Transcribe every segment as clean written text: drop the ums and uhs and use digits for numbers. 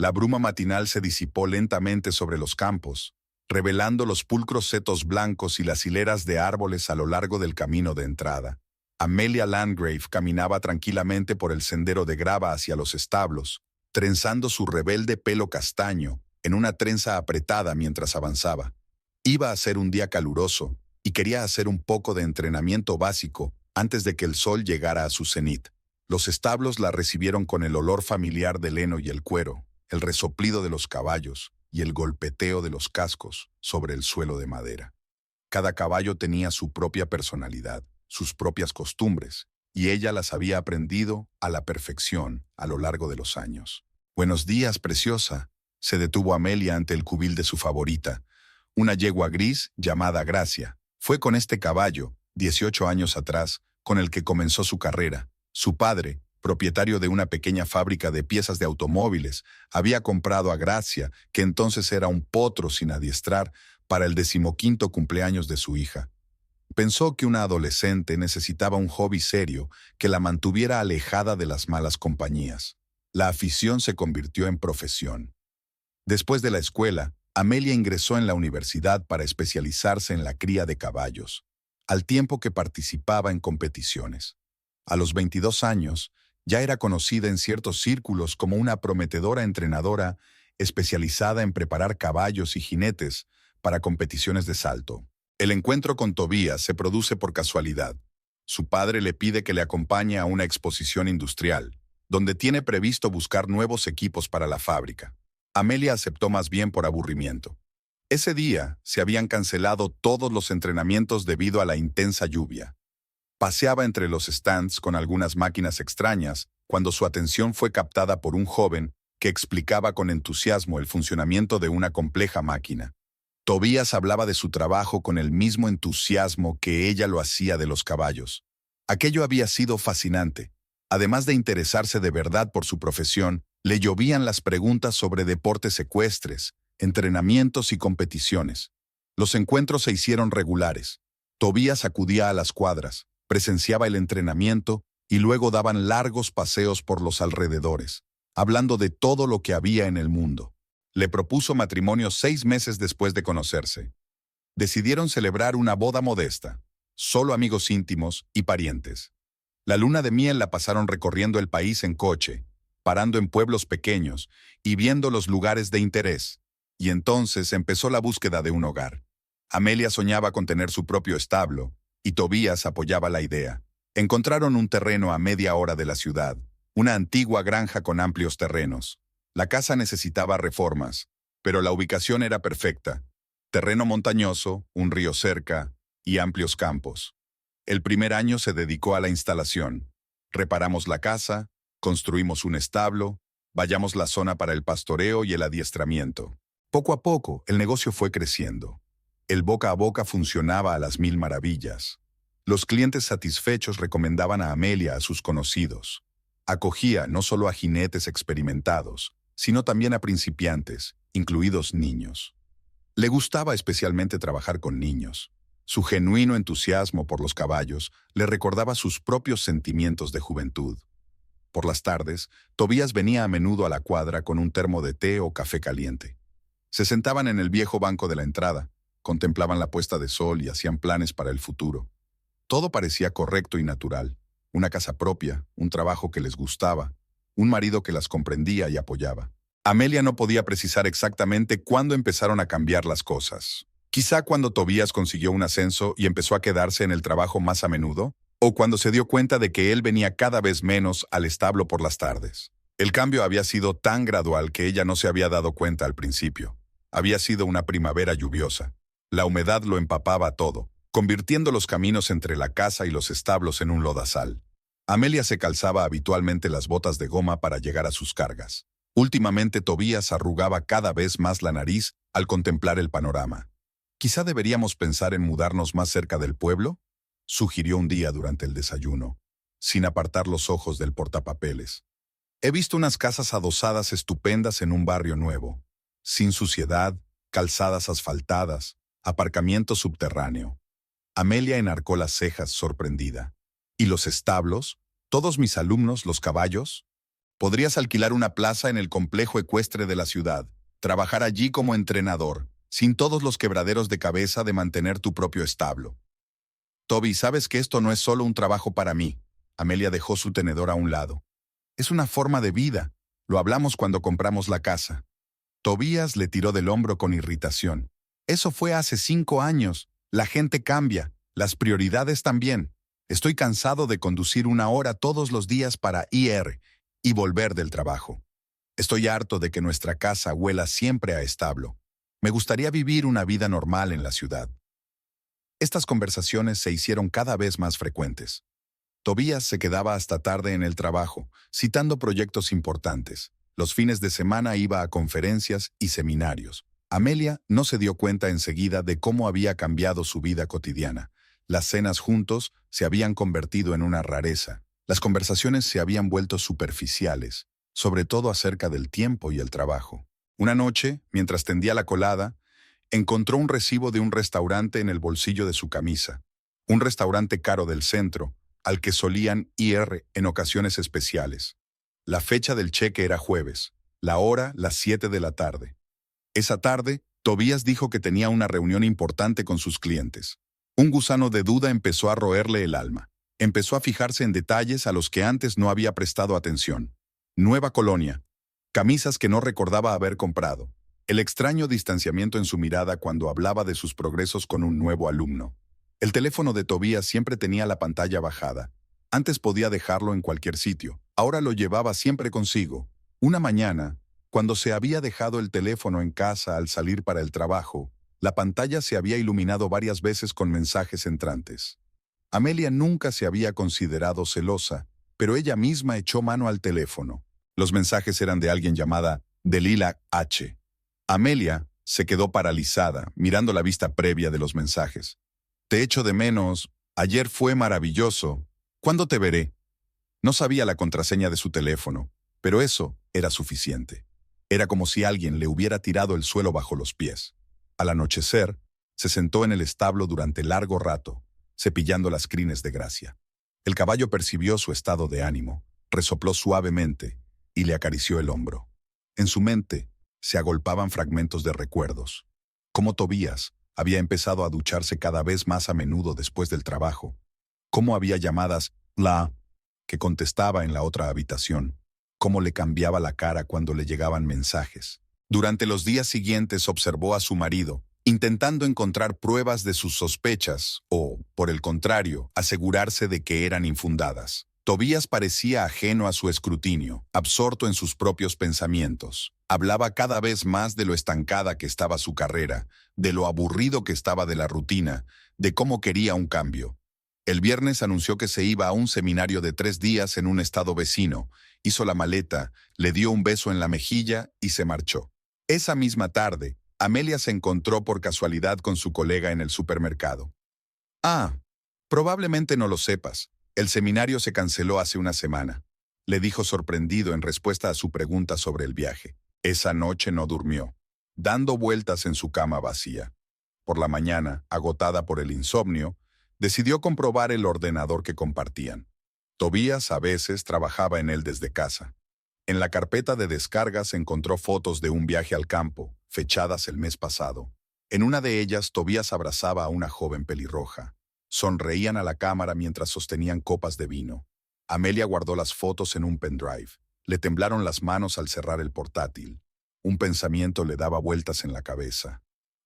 La bruma matinal se disipó lentamente sobre los campos, revelando los pulcros setos blancos y las hileras de árboles a lo largo del camino de entrada. Amelia Landgrave caminaba tranquilamente por el sendero de grava hacia los establos, trenzando su rebelde pelo castaño en una trenza apretada mientras avanzaba. Iba a ser un día caluroso y quería hacer un poco de entrenamiento básico antes de que el sol llegara a su cenit. Los establos la recibieron con el olor familiar del heno y el cuero, el resoplido de los caballos y el golpeteo de los cascos sobre el suelo de madera. Cada caballo tenía su propia personalidad, sus propias costumbres, y ella las había aprendido a la perfección a lo largo de los años. «Buenos días, preciosa», se detuvo Amelia ante el cubil de su favorita, una yegua gris llamada Gracia. Fue con este caballo, 18 años atrás, con el que comenzó su carrera. Su padre, propietario de una pequeña fábrica de piezas de automóviles, había comprado a Gracia, que entonces era un potro sin adiestrar, para el 15º cumpleaños de su hija. Pensó que una adolescente necesitaba un hobby serio que la mantuviera alejada de las malas compañías. La afición se convirtió en profesión. Después de la escuela, Amelia ingresó en la universidad para especializarse en la cría de caballos, al tiempo que participaba en competiciones. A los 22 años, ya era conocida en ciertos círculos como una prometedora entrenadora especializada en preparar caballos y jinetes para competiciones de salto. El encuentro con Tobías se produce por casualidad. Su padre le pide que le acompañe a una exposición industrial, donde tiene previsto buscar nuevos equipos para la fábrica. Amelia aceptó más bien por aburrimiento. Ese día se habían cancelado todos los entrenamientos debido a la intensa lluvia. Paseaba entre los stands con algunas máquinas extrañas cuando su atención fue captada por un joven que explicaba con entusiasmo el funcionamiento de una compleja máquina. Tobías hablaba de su trabajo con el mismo entusiasmo que ella lo hacía de los caballos. Aquello había sido fascinante. Además de interesarse de verdad por su profesión, le llovían las preguntas sobre deportes ecuestres, entrenamientos y competiciones. Los encuentros se hicieron regulares. Tobías acudía a las cuadras, presenciaba el entrenamiento y luego daban largos paseos por los alrededores, hablando de todo lo que había en el mundo. Le propuso matrimonio 6 meses después de conocerse. Decidieron celebrar una boda modesta, solo amigos íntimos y parientes. La luna de miel la pasaron recorriendo el país en coche, parando en pueblos pequeños y viendo los lugares de interés. Y entonces empezó la búsqueda de un hogar. Amelia soñaba con tener su propio establo, y Tobías apoyaba la idea. Encontraron un terreno a media hora de la ciudad, una antigua granja con amplios terrenos. La casa necesitaba reformas, pero la ubicación era perfecta. Terreno montañoso, un río cerca y amplios campos. El primer año se dedicó a la instalación. Reparamos la casa, construimos un establo, vallamos la zona para el pastoreo y el adiestramiento. Poco a poco, el negocio fue creciendo. El boca a boca funcionaba a las 1000 maravillas. Los clientes satisfechos recomendaban a Amelia a sus conocidos. Acogía no solo a jinetes experimentados, sino también a principiantes, incluidos niños. Le gustaba especialmente trabajar con niños. Su genuino entusiasmo por los caballos le recordaba sus propios sentimientos de juventud. Por las tardes, Tobías venía a menudo a la cuadra con un termo de té o café caliente. Se sentaban en el viejo banco de la entrada, contemplaban la puesta de sol y hacían planes para el futuro. Todo parecía correcto y natural. Una casa propia, un trabajo que les gustaba, un marido que las comprendía y apoyaba. Amelia no podía precisar exactamente cuándo empezaron a cambiar las cosas. Quizá cuando Tobías consiguió un ascenso y empezó a quedarse en el trabajo más a menudo, o cuando se dio cuenta de que él venía cada vez menos al establo por las tardes. El cambio había sido tan gradual que ella no se había dado cuenta al principio. Había sido una primavera lluviosa. La humedad lo empapaba todo, convirtiendo los caminos entre la casa y los establos en un lodazal. Amelia se calzaba habitualmente las botas de goma para llegar a sus cargas. Últimamente Tobías arrugaba cada vez más la nariz al contemplar el panorama. «¿Quizá deberíamos pensar en mudarnos más cerca del pueblo?», sugirió un día durante el desayuno, sin apartar los ojos del portapapeles. «He visto unas casas adosadas estupendas en un barrio nuevo, sin suciedad, calzadas asfaltadas, aparcamiento subterráneo». Amelia enarcó las cejas sorprendida. «¿Y los establos? ¿Todos mis alumnos, los caballos?». Podrías alquilar una plaza en el complejo ecuestre de la ciudad, trabajar allí como entrenador, sin todos los quebraderos de cabeza de mantener tu propio establo. Toby, sabes que esto no es solo un trabajo para mí. Amelia dejó su tenedor a un lado. Es una forma de vida. Lo hablamos cuando compramos la casa. Tobías le tiró del hombro con irritación. Eso fue hace 5 años. La gente cambia. Las prioridades también. Estoy cansado de conducir 1 hora todos los días para ir y volver del trabajo. Estoy harto de que nuestra casa huela siempre a establo. Me gustaría vivir una vida normal en la ciudad. Estas conversaciones se hicieron cada vez más frecuentes. Tobías se quedaba hasta tarde en el trabajo, citando proyectos importantes. Los fines de semana iba a conferencias y seminarios. Amelia no se dio cuenta enseguida de cómo había cambiado su vida cotidiana. Las cenas juntos se habían convertido en una rareza. Las conversaciones se habían vuelto superficiales, sobre todo acerca del tiempo y el trabajo. Una noche, mientras tendía la colada, encontró un recibo de un restaurante en el bolsillo de su camisa. Un restaurante caro del centro, al que solían ir en ocasiones especiales. La fecha del cheque era jueves, la hora las 7 de la tarde. Esa tarde, Tobías dijo que tenía una reunión importante con sus clientes. Un gusano de duda empezó a roerle el alma. Empezó a fijarse en detalles a los que antes no había prestado atención. Nueva colonia, camisas que no recordaba haber comprado, el extraño distanciamiento en su mirada cuando hablaba de sus progresos con un nuevo alumno. El teléfono de Tobías siempre tenía la pantalla bajada. Antes podía dejarlo en cualquier sitio, ahora lo llevaba siempre consigo. Una mañana, cuando se había dejado el teléfono en casa al salir para el trabajo, la pantalla se había iluminado varias veces con mensajes entrantes. Amelia nunca se había considerado celosa, pero ella misma echó mano al teléfono. Los mensajes eran de alguien llamada Delilah H. Amelia se quedó paralizada, mirando la vista previa de los mensajes. Te echo de menos. Ayer fue maravilloso. ¿Cuándo te veré? No sabía la contraseña de su teléfono, pero eso era suficiente. Era como si alguien le hubiera tirado el suelo bajo los pies. Al anochecer, se sentó en el establo durante largo rato, cepillando las crines de gracia. El caballo percibió su estado de ánimo, resopló suavemente y le acarició el hombro. En su mente se agolpaban fragmentos de recuerdos. Cómo Tobías había empezado a ducharse cada vez más a menudo después del trabajo. Cómo había llamadas que contestaba en la otra habitación. Cómo le cambiaba la cara cuando le llegaban mensajes. Durante los días siguientes observó a su marido, intentando encontrar pruebas de sus sospechas o, por el contrario, asegurarse de que eran infundadas. Tobías parecía ajeno a su escrutinio, absorto en sus propios pensamientos. Hablaba cada vez más de lo estancada que estaba su carrera, de lo aburrido que estaba de la rutina, de cómo quería un cambio. El viernes anunció que se iba a un seminario de 3 días en un estado vecino, hizo la maleta, le dio un beso en la mejilla y se marchó. Esa misma tarde, Amelia se encontró por casualidad con su colega en el supermercado. Probablemente no lo sepas. El seminario se canceló hace una semana, le dijo sorprendido en respuesta a su pregunta sobre el viaje. Esa noche no durmió, dando vueltas en su cama vacía. Por la mañana, agotada por el insomnio, decidió comprobar el ordenador que compartían. Tobías a veces trabajaba en él desde casa. En la carpeta de descargas encontró fotos de un viaje al campo, fechadas el mes pasado. En una de ellas, Tobías abrazaba a una joven pelirroja. Sonreían a la cámara mientras sostenían copas de vino. Amelia guardó las fotos en un pendrive. Le temblaron las manos al cerrar el portátil. Un pensamiento le daba vueltas en la cabeza.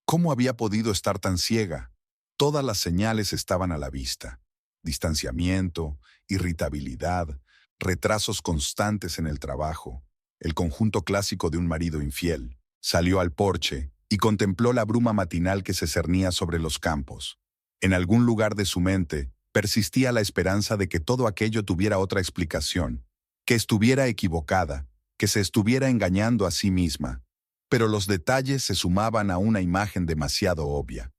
¿Cómo había podido estar tan ciega? Todas las señales estaban a la vista. Distanciamiento, irritabilidad, retrasos constantes en el trabajo. El conjunto clásico de un marido infiel. Salió al porche y contempló la bruma matinal que se cernía sobre los campos. En algún lugar de su mente persistía la esperanza de que todo aquello tuviera otra explicación, que estuviera equivocada, que se estuviera engañando a sí misma. Pero los detalles se sumaban a una imagen demasiado obvia.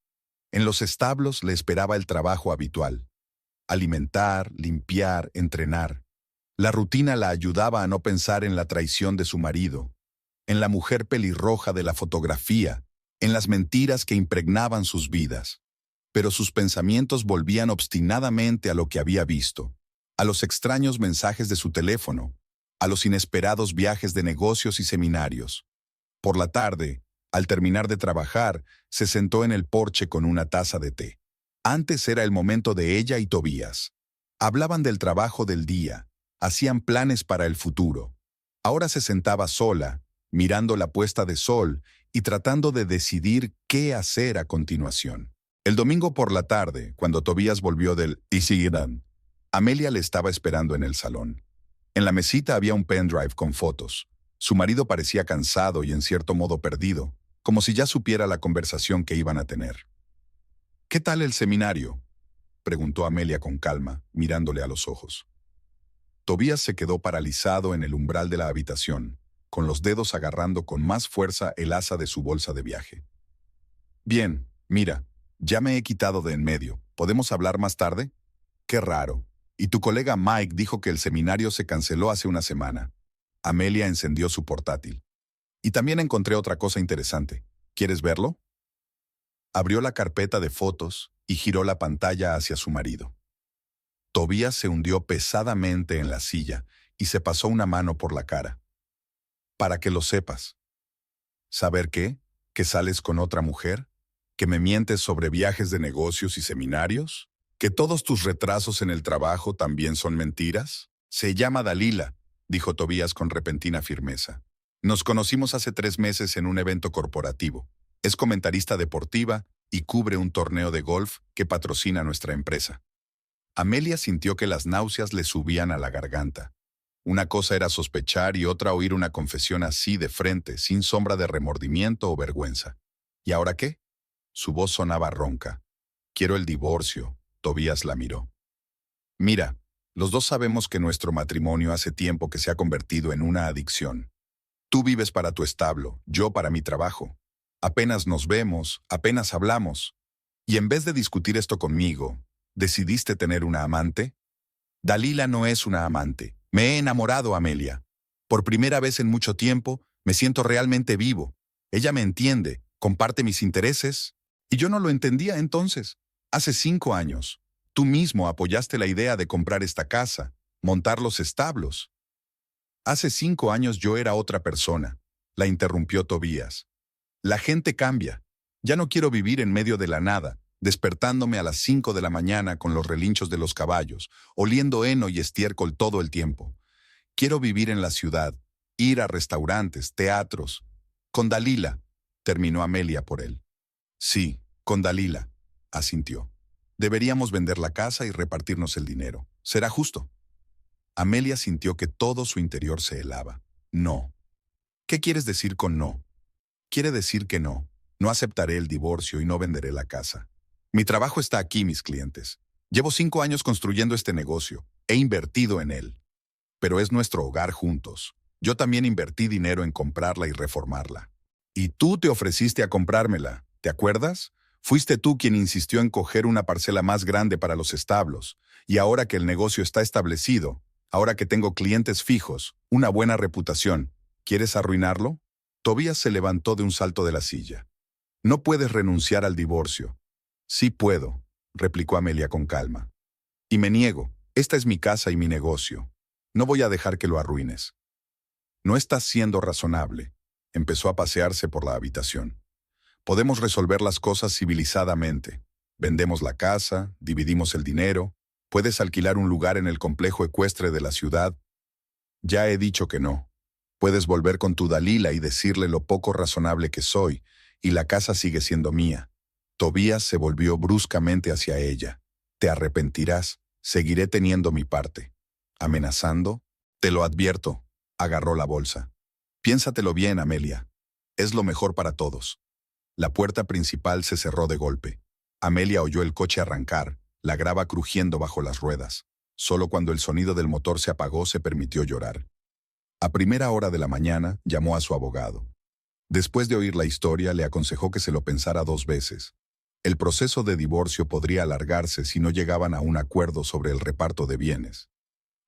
En los establos le esperaba el trabajo habitual. Alimentar, limpiar, entrenar. La rutina la ayudaba a no pensar en la traición de su marido, en la mujer pelirroja de la fotografía, en las mentiras que impregnaban sus vidas. Pero sus pensamientos volvían obstinadamente a lo que había visto, a los extraños mensajes de su teléfono, a los inesperados viajes de negocios y seminarios. Por la tarde, al terminar de trabajar, se sentó en el porche con una taza de té. Antes era el momento de ella y Tobías. Hablaban del trabajo del día, hacían planes para el futuro. Ahora se sentaba sola, mirando la puesta de sol y tratando de decidir qué hacer a continuación. El domingo por la tarde, cuando Tobías volvió del Disneyland, Amelia le estaba esperando en el salón. En la mesita había un pendrive con fotos. Su marido parecía cansado y en cierto modo perdido, como si ya supiera la conversación que iban a tener. «¿Qué tal el seminario?», preguntó Amelia con calma, mirándole a los ojos. Tobías se quedó paralizado en el umbral de la habitación, con los dedos agarrando con más fuerza el asa de su bolsa de viaje. «Bien, mira, ya me he quitado de en medio. ¿Podemos hablar más tarde?» «Qué raro. Y tu colega Mike dijo que el seminario se canceló hace una semana». Amelia encendió su portátil. «Y también encontré otra cosa interesante. ¿Quieres verlo?». Abrió la carpeta de fotos y giró la pantalla hacia su marido. Tobías se hundió pesadamente en la silla y se pasó una mano por la cara. «Para que lo sepas». «¿Saber qué? ¿Que sales con otra mujer? ¿Que me mientes sobre viajes de negocios y seminarios? ¿Que todos tus retrasos en el trabajo también son mentiras?». «Se llama Dalila», dijo Tobías con repentina firmeza. «Nos conocimos hace 3 meses en un evento corporativo. Es comentarista deportiva y cubre un torneo de golf que patrocina nuestra empresa». Amelia sintió que las náuseas le subían a la garganta. Una cosa era sospechar y otra oír una confesión así de frente, sin sombra de remordimiento o vergüenza. ¿Y ahora qué? Su voz sonaba ronca. «Quiero el divorcio», Tobías la miró. «Mira, los dos sabemos que nuestro matrimonio hace tiempo que se ha convertido en una adicción. Tú vives para tu establo, yo para mi trabajo. Apenas nos vemos, apenas hablamos. Y en vez de discutir esto conmigo, ¿decidiste tener una amante?». «Dalila no es una amante. Me he enamorado, Amelia. Por primera vez en mucho tiempo, me siento realmente vivo. Ella me entiende, comparte mis intereses. Y yo no lo entendía entonces. Hace 5 años, tú mismo apoyaste la idea de comprar esta casa, montar los establos». «Hace 5 años yo era otra persona», la interrumpió Tobías. «La gente cambia. Ya no quiero vivir en medio de la nada, despertándome a las 5 de la mañana con los relinchos de los caballos, oliendo heno y estiércol todo el tiempo. Quiero vivir en la ciudad, ir a restaurantes, teatros. Con Dalila», terminó Amelia por él. «Sí, con Dalila», asintió. «Deberíamos vender la casa y repartirnos el dinero. ¿Será justo?». Amelia sintió que todo su interior se helaba. «No». «¿Qué quieres decir con no?». «Quiere decir que no. No aceptaré el divorcio y no venderé la casa. Mi trabajo está aquí, mis clientes. Llevo 5 años construyendo este negocio. He invertido en él. Pero es nuestro hogar juntos. Yo también invertí dinero en comprarla y reformarla. Y tú te ofreciste a comprármela, ¿te acuerdas? Fuiste tú quien insistió en coger una parcela más grande para los establos. Y ahora que el negocio está establecido, ahora que tengo clientes fijos, una buena reputación, ¿quieres arruinarlo?». Tobías se levantó de un salto de la silla. «No puedes renunciar al divorcio». «Sí puedo», replicó Amelia con calma. «Y me niego. Esta es mi casa y mi negocio. No voy a dejar que lo arruines». «No estás siendo razonable». Empezó a pasearse por la habitación. «Podemos resolver las cosas civilizadamente. Vendemos la casa, dividimos el dinero. Puedes alquilar un lugar en el complejo ecuestre de la ciudad». «Ya he dicho que no. Puedes volver con tu Dalila y decirle lo poco razonable que soy, y la casa sigue siendo mía». Tobías se volvió bruscamente hacia ella. «Te arrepentirás. Seguiré teniendo mi parte». Amenazando, «Te lo advierto». Agarró la bolsa. «Piénsatelo bien, Amelia. Es lo mejor para todos». La puerta principal se cerró de golpe. Amelia oyó el coche arrancar, la grava crujiendo bajo las ruedas. Solo cuando el sonido del motor se apagó se permitió llorar. A primera hora de la mañana llamó a su abogado. Después de oír la historia, le aconsejó que se lo pensara 2 veces. El proceso de divorcio podría alargarse si no llegaban a un acuerdo sobre el reparto de bienes.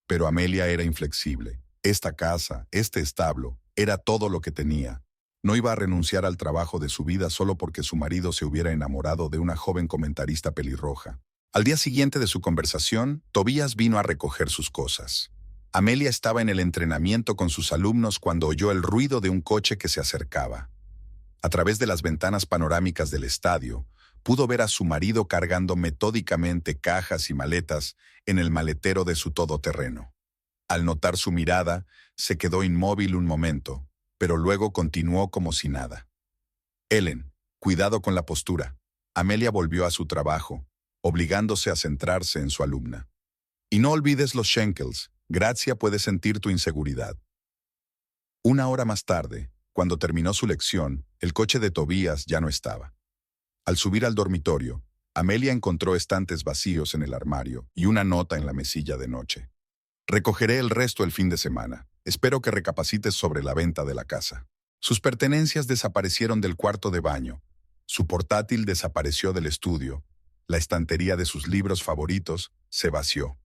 Pero Amelia era inflexible. Esta casa, este establo, era todo lo que tenía. No iba a renunciar al trabajo de su vida solo porque su marido se hubiera enamorado de una joven comentarista pelirroja. Al día siguiente de su conversación, Tobías vino a recoger sus cosas. Amelia estaba en el entrenamiento con sus alumnos cuando oyó el ruido de un coche que se acercaba. A través de las ventanas panorámicas del estadio, pudo ver a su marido cargando metódicamente cajas y maletas en el maletero de su todoterreno. Al notar su mirada, se quedó inmóvil un momento, pero luego continuó como si nada. Ellen, cuidado con la postura. Amelia volvió a su trabajo, obligándose a centrarse en su alumna. Y no olvides los Schenkels. Gracia puede sentir tu inseguridad. Una hora más tarde, cuando terminó su lección, el coche de Tobías ya no estaba. Al subir al dormitorio, Amelia encontró estantes vacíos en el armario y una nota en la mesilla de noche. Recogeré el resto el fin de semana. Espero que recapacites sobre la venta de la casa. Sus pertenencias desaparecieron del cuarto de baño. Su portátil desapareció del estudio. La estantería de sus libros favoritos se vació.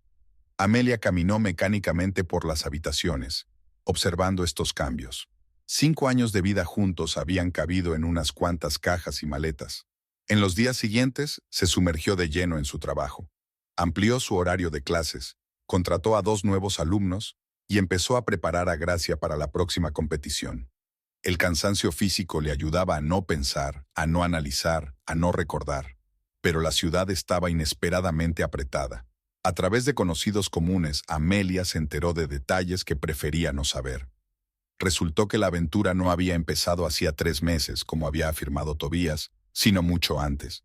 Amelia caminó mecánicamente por las habitaciones, observando estos cambios. 5 años de vida juntos habían cabido en unas cuantas cajas y maletas. En los días siguientes, se sumergió de lleno en su trabajo. Amplió su horario de clases, contrató a 2 nuevos alumnos y empezó a preparar a Gracia para la próxima competición. El cansancio físico le ayudaba a no pensar, a no analizar, a no recordar. Pero la ciudad estaba inesperadamente apretada. A través de conocidos comunes, Amelia se enteró de detalles que prefería no saber. Resultó que la aventura no había empezado hacía 3 meses, como había afirmado Tobías, sino mucho antes.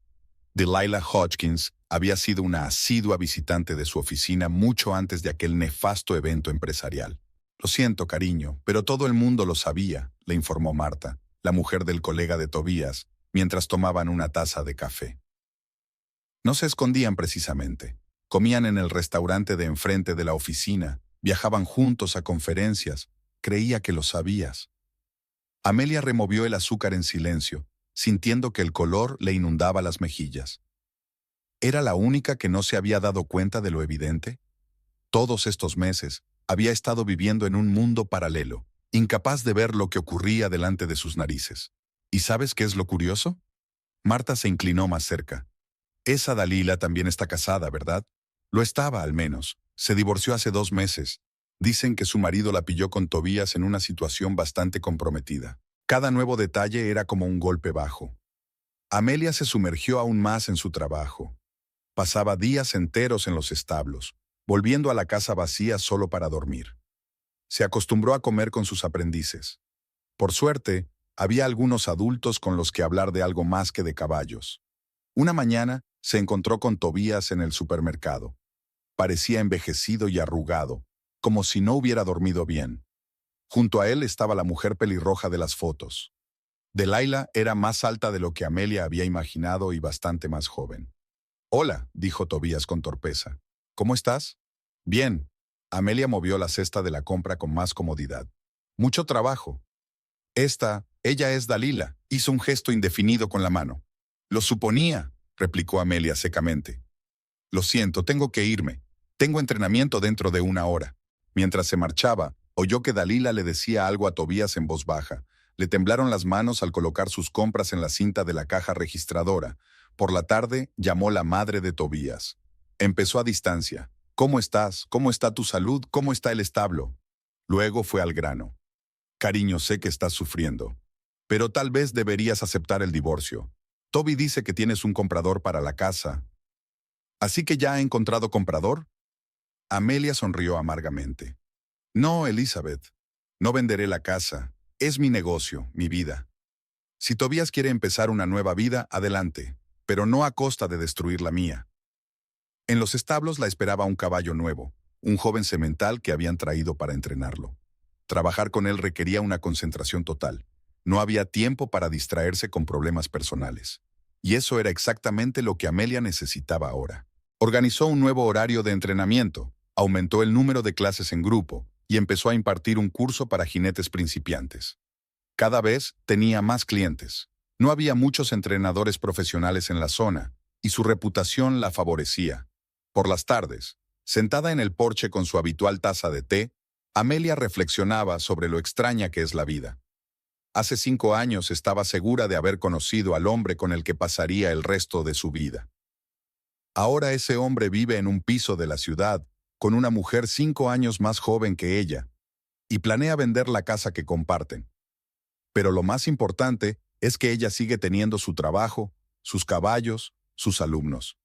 Delilah Hodgkins había sido una asidua visitante de su oficina mucho antes de aquel nefasto evento empresarial. Lo siento, cariño, pero todo el mundo lo sabía, le informó Marta, la mujer del colega de Tobías, mientras tomaban una taza de café. No se escondían precisamente. Comían en el restaurante de enfrente de la oficina, viajaban juntos a conferencias. Creía que lo sabías. Amelia removió el azúcar en silencio, sintiendo que el color le inundaba las mejillas. ¿Era la única que no se había dado cuenta de lo evidente? Todos estos meses había estado viviendo en un mundo paralelo, incapaz de ver lo que ocurría delante de sus narices. ¿Y sabes qué es lo curioso? Marta se inclinó más cerca. Esa Dalila también está casada, ¿verdad? Lo estaba, al menos. Se divorció hace 2 meses. Dicen que su marido la pilló con Tobías en una situación bastante comprometida. Cada nuevo detalle era como un golpe bajo. Amelia se sumergió aún más en su trabajo. Pasaba días enteros en los establos, volviendo a la casa vacía solo para dormir. Se acostumbró a comer con sus aprendices. Por suerte, había algunos adultos con los que hablar de algo más que de caballos. Una mañana se encontró con Tobías en el supermercado. Parecía envejecido y arrugado, como si no hubiera dormido bien. Junto a él estaba la mujer pelirroja de las fotos. Delilah era más alta de lo que Amelia había imaginado y bastante más joven. «Hola», dijo Tobías con torpeza. «¿Cómo estás?» «Bien». Amelia movió la cesta de la compra con más comodidad. «Mucho trabajo». «Ella es Dalila», hizo un gesto indefinido con la mano. «Lo suponía», replicó Amelia secamente. «Lo siento, tengo que irme. Tengo entrenamiento dentro de 1 hora». Mientras se marchaba, oyó que Dalila le decía algo a Tobías en voz baja. Le temblaron las manos al colocar sus compras en la cinta de la caja registradora. Por la tarde, llamó la madre de Tobías. Empezó a distancia. «¿Cómo estás? ¿Cómo está tu salud? ¿Cómo está el establo?» Luego fue al grano. «Cariño, sé que estás sufriendo. Pero tal vez deberías aceptar el divorcio. Toby dice que tienes un comprador para la casa». «¿Así que ya ha encontrado comprador?» Amelia sonrió amargamente. «No, Elizabeth. No venderé la casa. Es mi negocio, mi vida. Si Tobías quiere empezar una nueva vida, adelante, pero no a costa de destruir la mía». En los establos la esperaba un caballo nuevo, un joven semental que habían traído para entrenarlo. Trabajar con él requería una concentración total. No había tiempo para distraerse con problemas personales. Y eso era exactamente lo que Amelia necesitaba ahora. Organizó un nuevo horario de entrenamiento, aumentó el número de clases en grupo y empezó a impartir un curso para jinetes principiantes. Cada vez tenía más clientes. No había muchos entrenadores profesionales en la zona y su reputación la favorecía. Por las tardes, sentada en el porche con su habitual taza de té, Amelia reflexionaba sobre lo extraña que es la vida. Hace 5 años estaba segura de haber conocido al hombre con el que pasaría el resto de su vida. Ahora ese hombre vive en un piso de la ciudad, con una mujer 5 años más joven que ella, y planea vender la casa que comparten. Pero lo más importante es que ella sigue teniendo su trabajo, sus caballos, sus alumnos.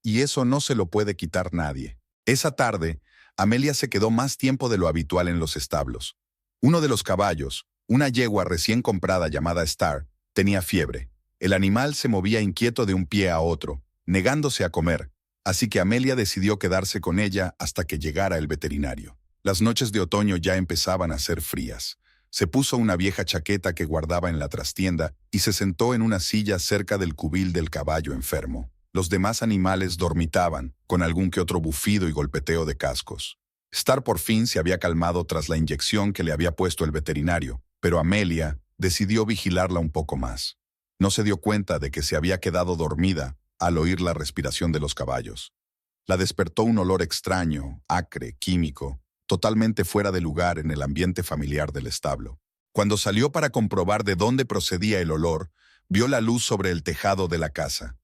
Y eso no se lo puede quitar nadie. Esa tarde, Amelia se quedó más tiempo de lo habitual en los establos. Uno de los caballos, una yegua recién comprada llamada Star, tenía fiebre. El animal se movía inquieto de un pie a otro, negándose a comer, así que Amelia decidió quedarse con ella hasta que llegara el veterinario. Las noches de otoño ya empezaban a ser frías. Se puso una vieja chaqueta que guardaba en la trastienda y se sentó en una silla cerca del cubil del caballo enfermo. Los demás animales dormitaban, con algún que otro bufido y golpeteo de cascos. Star por fin se había calmado tras la inyección que le había puesto el veterinario, pero Amelia decidió vigilarla un poco más. No se dio cuenta de que se había quedado dormida al oír la respiración de los caballos. La despertó un olor extraño, acre, químico, totalmente fuera de lugar en el ambiente familiar del establo. Cuando salió para comprobar de dónde procedía el olor, vio la luz sobre el tejado de la casa.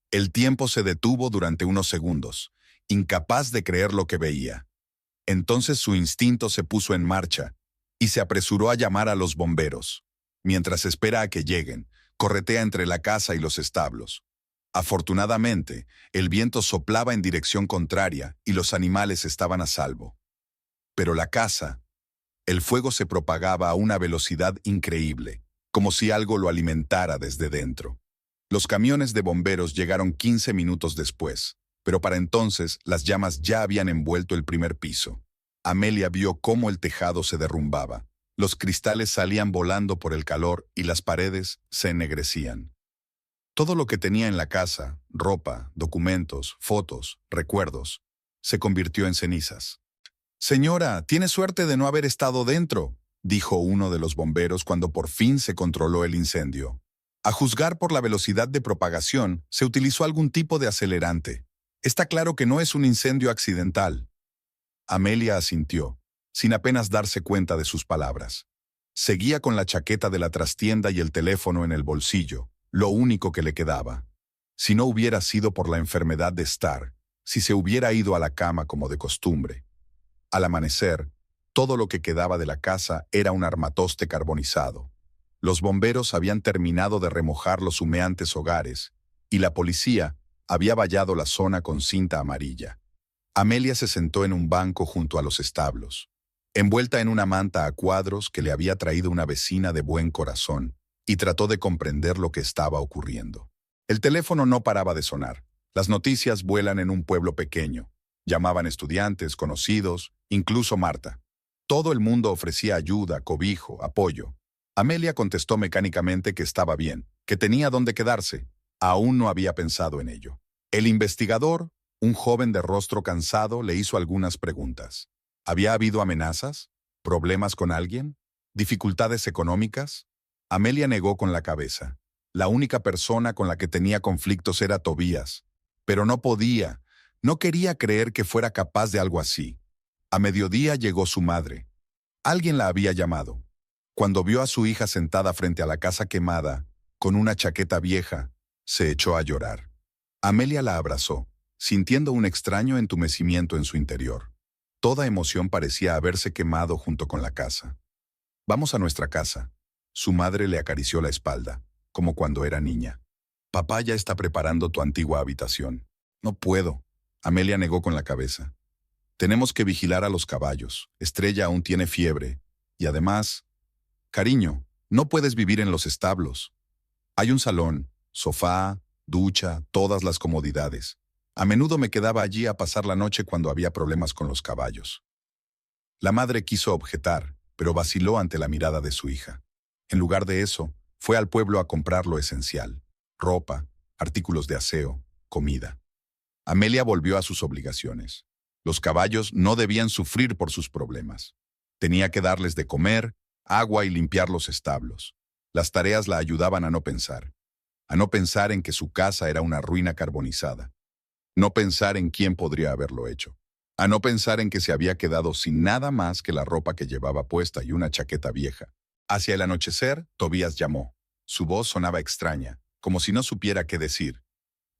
El tiempo se detuvo durante unos segundos, incapaz de creer lo que veía. Entonces su instinto se puso en marcha y se apresuró a llamar a los bomberos. Mientras espera a que lleguen, corretea entre la casa y los establos. Afortunadamente, el viento soplaba en dirección contraria y los animales estaban a salvo. Pero la casa, el fuego se propagaba a una velocidad increíble, como si algo lo alimentara desde dentro. Los camiones de bomberos llegaron 15 minutos después, pero para entonces las llamas ya habían envuelto el primer piso. Amelia vio cómo el tejado se derrumbaba. Los cristales salían volando por el calor y las paredes se ennegrecían. Todo lo que tenía en la casa, ropa, documentos, fotos, recuerdos, se convirtió en cenizas. «Señora, tiene suerte de no haber estado dentro», dijo uno de los bomberos cuando por fin se controló el incendio. A juzgar por la velocidad de propagación, se utilizó algún tipo de acelerante. Está claro que no es un incendio accidental. Amelia asintió, sin apenas darse cuenta de sus palabras. Seguía con la chaqueta de la trastienda y el teléfono en el bolsillo, lo único que le quedaba. Si no hubiera sido por la enfermedad de Star, si se hubiera ido a la cama como de costumbre. Al amanecer, todo lo que quedaba de la casa era un armatoste carbonizado. Los bomberos habían terminado de remojar los humeantes hogares y la policía había vallado la zona con cinta amarilla. Amelia se sentó en un banco junto a los establos, envuelta en una manta a cuadros que le había traído una vecina de buen corazón, y trató de comprender lo que estaba ocurriendo. El teléfono no paraba de sonar. Las noticias vuelan en un pueblo pequeño. Llamaban estudiantes, conocidos, incluso Marta. Todo el mundo ofrecía ayuda, cobijo, apoyo. Amelia contestó mecánicamente que estaba bien, que tenía dónde quedarse. Aún no había pensado en ello. El investigador, un joven de rostro cansado, le hizo algunas preguntas. ¿Había habido amenazas? ¿Problemas con alguien? ¿Dificultades económicas? Amelia negó con la cabeza. La única persona con la que tenía conflictos era Tobías. Pero no quería creer que fuera capaz de algo así. A mediodía llegó su madre. Alguien la había llamado. Cuando vio a su hija sentada frente a la casa quemada, con una chaqueta vieja, se echó a llorar. Amelia la abrazó, sintiendo un extraño entumecimiento en su interior. Toda emoción parecía haberse quemado junto con la casa. «Vamos a nuestra casa». Su madre le acarició la espalda, como cuando era niña. «Papá ya está preparando tu antigua habitación». «No puedo», Amelia negó con la cabeza. «Tenemos que vigilar a los caballos. Estrella aún tiene fiebre. Y además... Cariño, no puedes vivir en los establos. Hay un salón, sofá, ducha, todas las comodidades. A menudo me quedaba allí a pasar la noche cuando había problemas con los caballos». La madre quiso objetar, pero vaciló ante la mirada de su hija. En lugar de eso, fue al pueblo a comprar lo esencial: ropa, artículos de aseo, comida. Amelia volvió a sus obligaciones. Los caballos no debían sufrir por sus problemas. Tenía que darles de comer, agua y limpiar los establos. Las tareas la ayudaban a no pensar en que su casa era una ruina carbonizada, no pensar en quién podría haberlo hecho, a no pensar en que se había quedado sin nada más que la ropa que llevaba puesta y una chaqueta vieja. Hacia el anochecer, Tobías llamó. Su voz sonaba extraña, como si no supiera qué decir.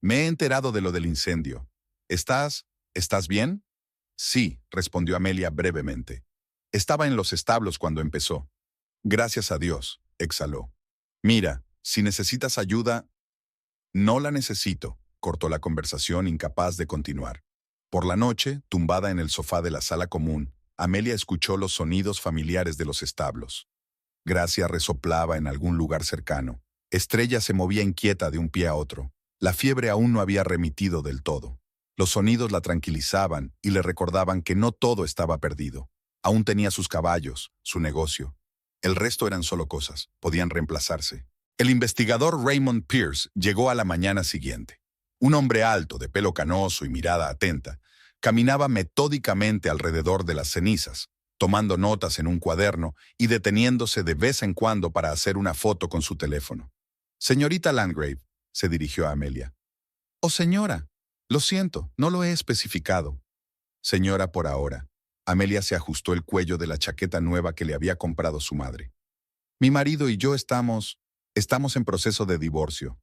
«Me he enterado de lo del incendio. ¿Estás bien?» Sí, respondió Amelia brevemente. Estaba en los establos cuando empezó. Gracias a Dios, exhaló. Mira, si necesitas ayuda, no la necesito, cortó la conversación incapaz de continuar. Por la noche, tumbada en el sofá de la sala común, Amelia escuchó los sonidos familiares de los establos. Gracia resoplaba en algún lugar cercano. Estrella se movía inquieta de un pie a otro. La fiebre aún no había remitido del todo. Los sonidos la tranquilizaban y le recordaban que no todo estaba perdido. Aún tenía sus caballos, su negocio. El resto eran solo cosas, podían reemplazarse. El investigador Raymond Pierce llegó a la mañana siguiente. Un hombre alto, de pelo canoso y mirada atenta, caminaba metódicamente alrededor de las cenizas, tomando notas en un cuaderno y deteniéndose de vez en cuando para hacer una foto con su teléfono. «Señorita Landgrave», se dirigió a Amelia. «Oh, señora, lo siento, no lo he especificado». «Señora por ahora». Amelia se ajustó el cuello de la chaqueta nueva que le había comprado su madre. «Mi marido y yo estamos en proceso de divorcio».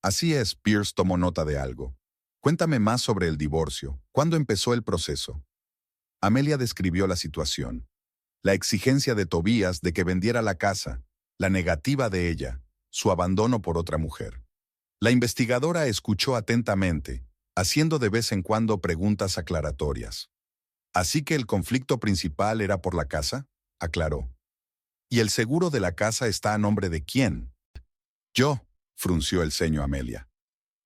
«Así es», Pierce tomó nota de algo. «Cuéntame más sobre el divorcio. ¿Cuándo empezó el proceso?» Amelia describió la situación. La exigencia de Tobías de que vendiera la casa, la negativa de ella, su abandono por otra mujer. La investigadora escuchó atentamente, haciendo de vez en cuando preguntas aclaratorias. «Así que el conflicto principal era por la casa», aclaró. «¿Y el seguro de la casa está a nombre de quién?» «Yo», frunció el ceño Amelia.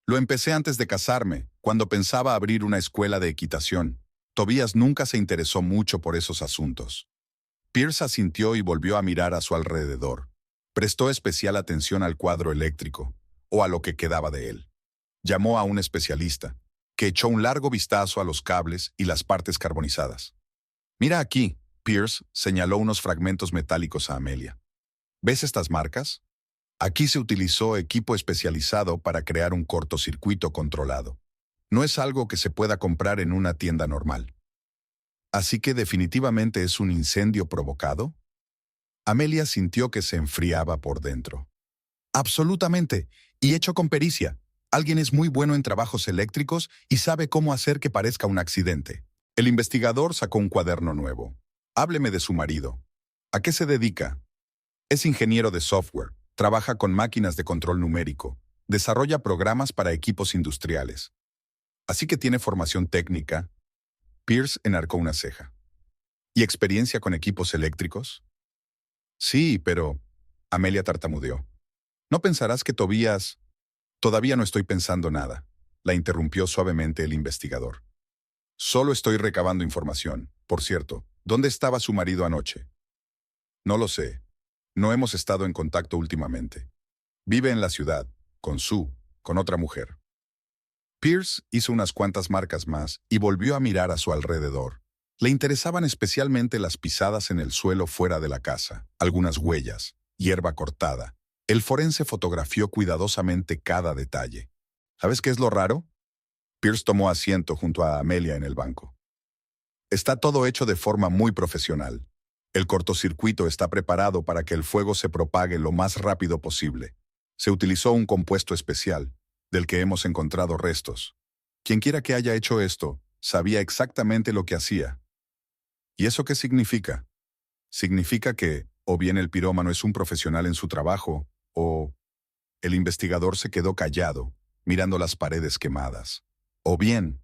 «Lo empecé antes de casarme, cuando pensaba abrir una escuela de equitación. Tobías nunca se interesó mucho por esos asuntos». Pierce asintió y volvió a mirar a su alrededor. Prestó especial atención al cuadro eléctrico, o a lo que quedaba de él. Llamó a un especialista, que echó un largo vistazo a los cables y las partes carbonizadas. «Mira aquí», Pierce señaló unos fragmentos metálicos a Amelia. «¿Ves estas marcas? Aquí se utilizó equipo especializado para crear un cortocircuito controlado. No es algo que se pueda comprar en una tienda normal». «Así que definitivamente es un incendio provocado». Amelia sintió que se enfriaba por dentro. «Absolutamente, y hecho con pericia. Alguien es muy bueno en trabajos eléctricos y sabe cómo hacer que parezca un accidente». El investigador sacó un cuaderno nuevo. «Hábleme de su marido. ¿A qué se dedica?» «Es ingeniero de software, trabaja con máquinas de control numérico, desarrolla programas para equipos industriales. Así que tiene formación técnica». Pierce enarcó una ceja. «¿Y experiencia con equipos eléctricos?» «Sí, pero...» Amelia tartamudeó. «No pensarás que Tobías...» «Todavía no estoy pensando nada», la interrumpió suavemente el investigador. «Solo estoy recabando información. Por cierto, ¿dónde estaba su marido anoche?» «No lo sé. No hemos estado en contacto últimamente. Vive en la ciudad, con otra mujer». Pierce hizo unas cuantas marcas más y volvió a mirar a su alrededor. Le interesaban especialmente las pisadas en el suelo fuera de la casa, algunas huellas, hierba cortada. El forense fotografió cuidadosamente cada detalle. ¿Sabes qué es lo raro? Pierce tomó asiento junto a Amelia en el banco. Está todo hecho de forma muy profesional. El cortocircuito está preparado para que el fuego se propague lo más rápido posible. Se utilizó un compuesto especial, del que hemos encontrado restos. Quienquiera que haya hecho esto, sabía exactamente lo que hacía. ¿Y eso qué significa? Significa que, o bien el pirómano es un profesional en su trabajo, o... El investigador se quedó callado, mirando las paredes quemadas. O bien...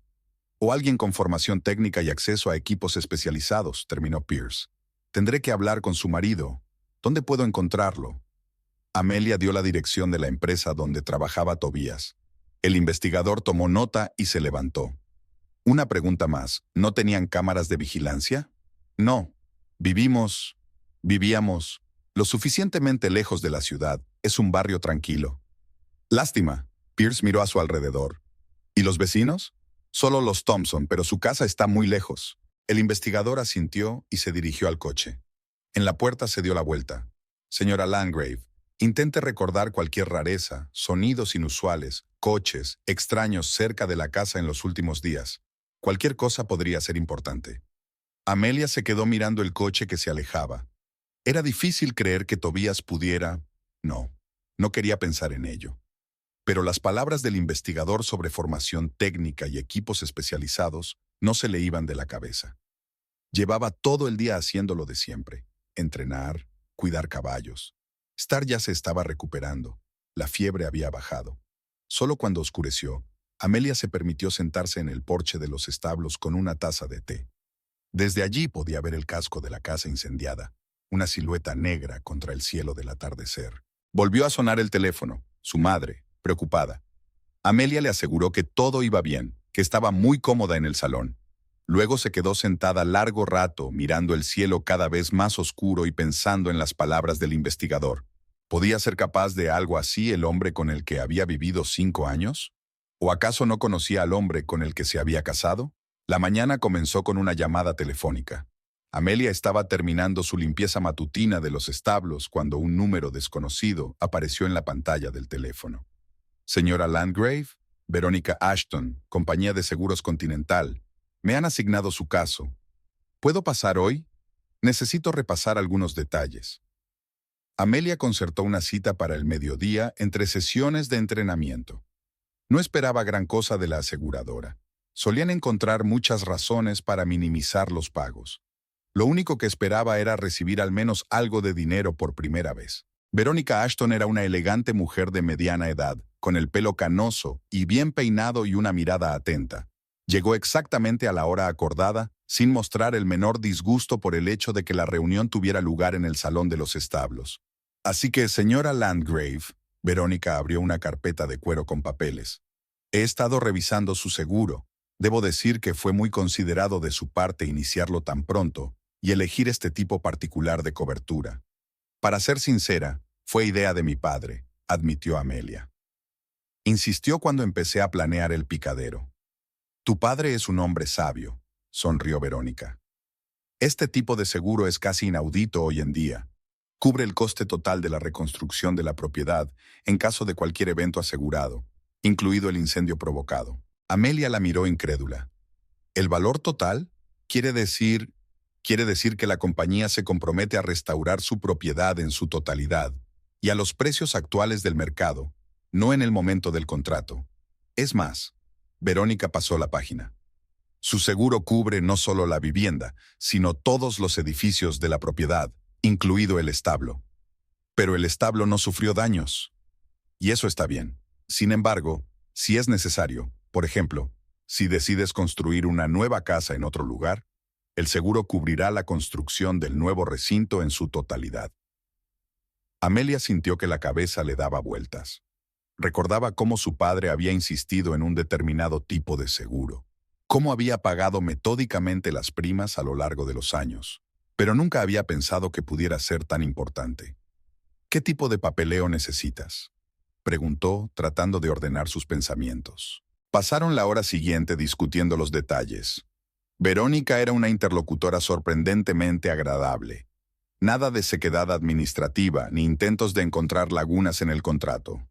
O alguien con formación técnica y acceso a equipos especializados, terminó Pierce. Tendré que hablar con su marido. ¿Dónde puedo encontrarlo? Amelia dio la dirección de la empresa donde trabajaba Tobías. El investigador tomó nota y se levantó. Una pregunta más. ¿No tenían cámaras de vigilancia? No. Vivíamos lo suficientemente lejos de la ciudad. Es un barrio tranquilo. Lástima. Pierce miró a su alrededor. ¿Y los vecinos? Solo los Thompson, pero su casa está muy lejos. El investigador asintió y se dirigió al coche. En la puerta se dio la vuelta. Señora Landgrave, intente recordar cualquier rareza, sonidos inusuales, coches, extraños cerca de la casa en los últimos días. Cualquier cosa podría ser importante. Amelia se quedó mirando el coche que se alejaba. Era difícil creer que Tobías pudiera... No quería pensar en ello. Pero las palabras del investigador sobre formación técnica y equipos especializados no se le iban de la cabeza. Llevaba todo el día haciendo lo de siempre: entrenar, cuidar caballos. Star ya se estaba recuperando. La fiebre había bajado. Solo cuando oscureció, Amelia se permitió sentarse en el porche de los establos con una taza de té. Desde allí podía ver el casco de la casa incendiada, una silueta negra contra el cielo del atardecer. Volvió a sonar el teléfono. Su madre, preocupada. Amelia le aseguró que todo iba bien, que estaba muy cómoda en el salón. Luego se quedó sentada largo rato, mirando el cielo cada vez más oscuro y pensando en las palabras del investigador. ¿Podía ser capaz de algo así el hombre con el que había vivido 5 años? ¿O acaso no conocía al hombre con el que se había casado? La mañana comenzó con una llamada telefónica. Amelia estaba terminando su limpieza matutina de los establos cuando un número desconocido apareció en la pantalla del teléfono. Señora Landgrave, Verónica Ashton, Compañía de Seguros Continental. Me han asignado su caso. ¿Puedo pasar hoy? Necesito repasar algunos detalles. Amelia concertó una cita para el mediodía entre sesiones de entrenamiento. No esperaba gran cosa de la aseguradora. Solían encontrar muchas razones para minimizar los pagos. Lo único que esperaba era recibir al menos algo de dinero por primera vez. Verónica Ashton era una elegante mujer de mediana edad, con el pelo canoso y bien peinado y una mirada atenta. Llegó exactamente a la hora acordada, sin mostrar el menor disgusto por el hecho de que la reunión tuviera lugar en el salón de los establos. Así que, señora Landgrave, Verónica abrió una carpeta de cuero con papeles. He estado revisando su seguro. Debo decir que fue muy considerado de su parte iniciarlo tan pronto y elegir este tipo particular de cobertura. Para ser sincera, fue idea de mi padre, admitió Amelia. Insistió cuando empecé a planear el picadero. Tu padre es un hombre sabio, sonrió Verónica. Este tipo de seguro es casi inaudito hoy en día. Cubre el coste total de la reconstrucción de la propiedad en caso de cualquier evento asegurado, incluido el incendio provocado. Amelia la miró incrédula. ¿El valor total? Quiere decir que la compañía se compromete a restaurar su propiedad en su totalidad y a los precios actuales del mercado, no en el momento del contrato. Es más, Verónica pasó la página. Su seguro cubre no solo la vivienda, sino todos los edificios de la propiedad, incluido el establo. Pero el establo no sufrió daños. Y eso está bien. Sin embargo, si es necesario, por ejemplo, si decides construir una nueva casa en otro lugar, el seguro cubrirá la construcción del nuevo recinto en su totalidad. Amelia sintió que la cabeza le daba vueltas. Recordaba cómo su padre había insistido en un determinado tipo de seguro, cómo había pagado metódicamente las primas a lo largo de los años, pero nunca había pensado que pudiera ser tan importante. ¿Qué tipo de papeleo necesitas?, preguntó, tratando de ordenar sus pensamientos. Pasaron la hora siguiente discutiendo los detalles. Verónica era una interlocutora sorprendentemente agradable. Nada de sequedad administrativa ni intentos de encontrar lagunas en el contrato.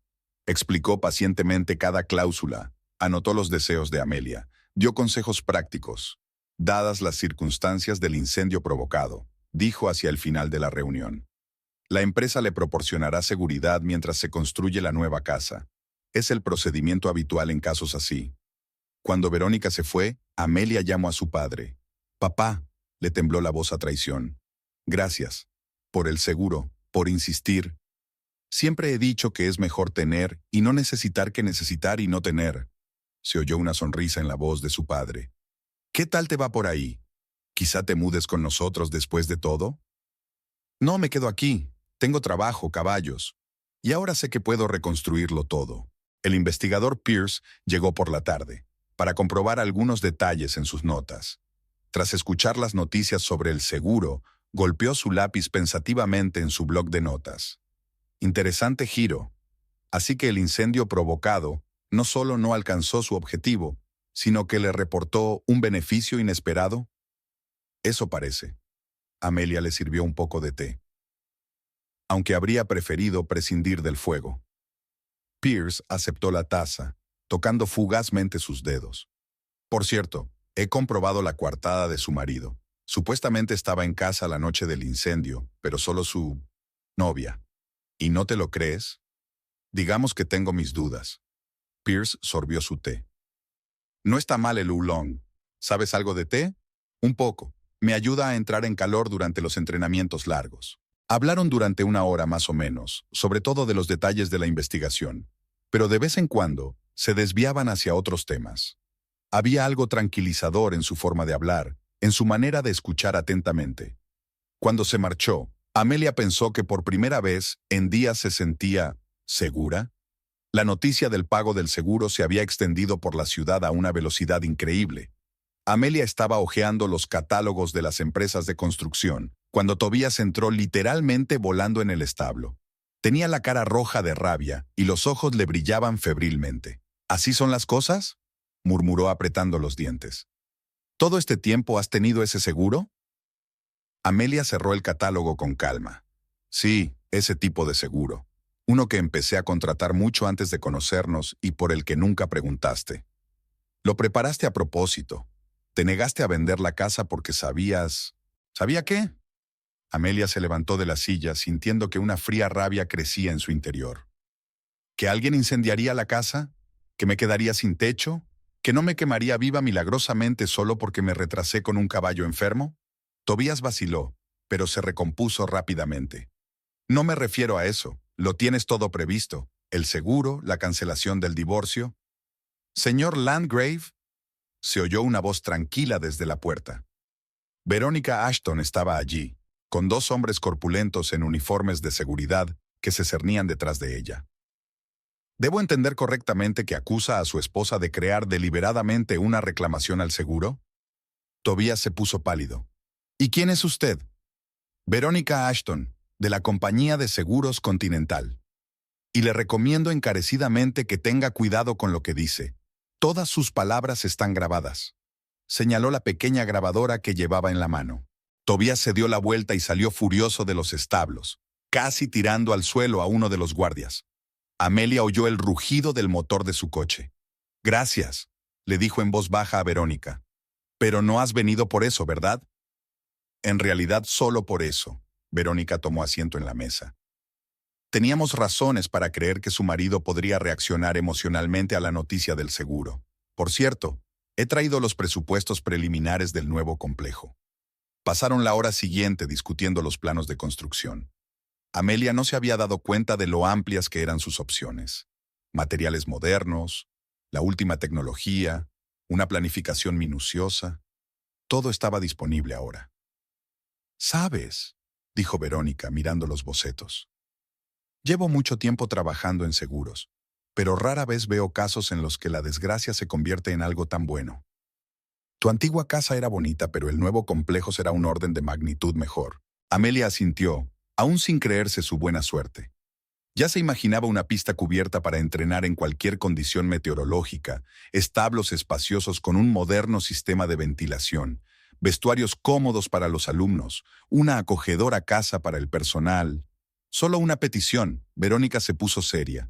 Explicó pacientemente cada cláusula, anotó los deseos de Amelia, dio consejos prácticos. Dadas las circunstancias del incendio provocado, dijo hacia el final de la reunión. La empresa le proporcionará seguridad mientras se construye la nueva casa. Es el procedimiento habitual en casos así. Cuando Verónica se fue, Amelia llamó a su padre. «Papá», le tembló la voz a traición. «Gracias. Por el seguro, por insistir. Siempre he dicho que es mejor tener y no necesitar que necesitar y no tener». Se oyó una sonrisa en la voz de su padre. «¿Qué tal te va por ahí? ¿Quizá te mudes con nosotros después de todo?» «No, me quedo aquí. Tengo trabajo, caballos. Y ahora sé que puedo reconstruirlo todo». El investigador Pierce llegó por la tarde, para comprobar algunos detalles en sus notas. Tras escuchar las noticias sobre el seguro, golpeó su lápiz pensativamente en su bloc de notas. Interesante giro. Así que el incendio provocado no solo no alcanzó su objetivo, sino que le reportó un beneficio inesperado. Eso parece. Amelia le sirvió un poco de té. Aunque habría preferido prescindir del fuego. Pierce aceptó la taza, tocando fugazmente sus dedos. Por cierto, he comprobado la coartada de su marido. Supuestamente estaba en casa la noche del incendio, pero solo su novia. ¿Y no te lo crees? Digamos que tengo mis dudas. Pierce sorbió su té. No está mal el oolong, ¿Sabes algo de té? Un poco. Me ayuda a entrar en calor durante los entrenamientos largos. Hablaron durante una hora más o menos, sobre todo de los detalles de la investigación, pero de vez en cuando se desviaban hacia otros temas. Había algo tranquilizador en su forma de hablar, en su manera de escuchar atentamente. Cuando se marchó, Amelia pensó que por primera vez en días se sentía ¿segura? La noticia del pago del seguro se había extendido por la ciudad a una velocidad increíble. Amelia estaba hojeando los catálogos de las empresas de construcción, cuando Tobías entró literalmente volando en el establo. Tenía la cara roja de rabia y los ojos le brillaban febrilmente. ¿Así son las cosas?, murmuró apretando los dientes. ¿Todo este tiempo has tenido ese seguro? Amelia cerró el catálogo con calma. Sí, ese tipo de seguro. Uno que empecé a contratar mucho antes de conocernos y por el que nunca preguntaste. Lo preparaste a propósito. Te negaste a vender la casa porque sabías... ¿Sabía qué? Amelia se levantó de la silla sintiendo que una fría rabia crecía en su interior. ¿Que alguien incendiaría la casa? ¿Que me quedaría sin techo? ¿Que no me quemaría viva milagrosamente solo porque me retrasé con un caballo enfermo? Tobías vaciló, pero se recompuso rápidamente. No me refiero a eso. Lo tienes todo previsto. El seguro, la cancelación del divorcio. Señor Landgrave, se oyó una voz tranquila desde la puerta. Verónica Ashton estaba allí, con dos hombres corpulentos en uniformes de seguridad que se cernían detrás de ella. ¿Debo entender correctamente que acusa a su esposa de crear deliberadamente una reclamación al seguro? Tobías se puso pálido. ¿Y quién es usted? Verónica Ashton, de la compañía de seguros Continental. Y le recomiendo encarecidamente que tenga cuidado con lo que dice. Todas sus palabras están grabadas. Señaló la pequeña grabadora que llevaba en la mano. Tobías se dio la vuelta y salió furioso de los establos, casi tirando al suelo a uno de los guardias. Amelia oyó el rugido del motor de su coche. Gracias, le dijo en voz baja a Verónica. Pero no has venido por eso, ¿verdad? En realidad, solo por eso. Verónica tomó asiento en la mesa. Teníamos razones para creer que su marido podría reaccionar emocionalmente a la noticia del seguro. Por cierto, he traído los presupuestos preliminares del nuevo complejo. Pasaron la hora siguiente discutiendo los planos de construcción. Amelia no se había dado cuenta de lo amplias que eran sus opciones. Materiales modernos, la última tecnología, una planificación minuciosa. Todo estaba disponible ahora. ¿Sabes?, dijo Verónica mirando los bocetos. Llevo mucho tiempo trabajando en seguros, pero rara vez veo casos en los que la desgracia se convierte en algo tan bueno. Tu antigua casa era bonita, pero el nuevo complejo será un orden de magnitud mejor. Amelia asintió, aún sin creerse su buena suerte. Ya se imaginaba una pista cubierta para entrenar en cualquier condición meteorológica, establos espaciosos con un moderno sistema de ventilación, vestuarios cómodos para los alumnos, una acogedora casa para el personal. Solo una petición. Verónica se puso seria.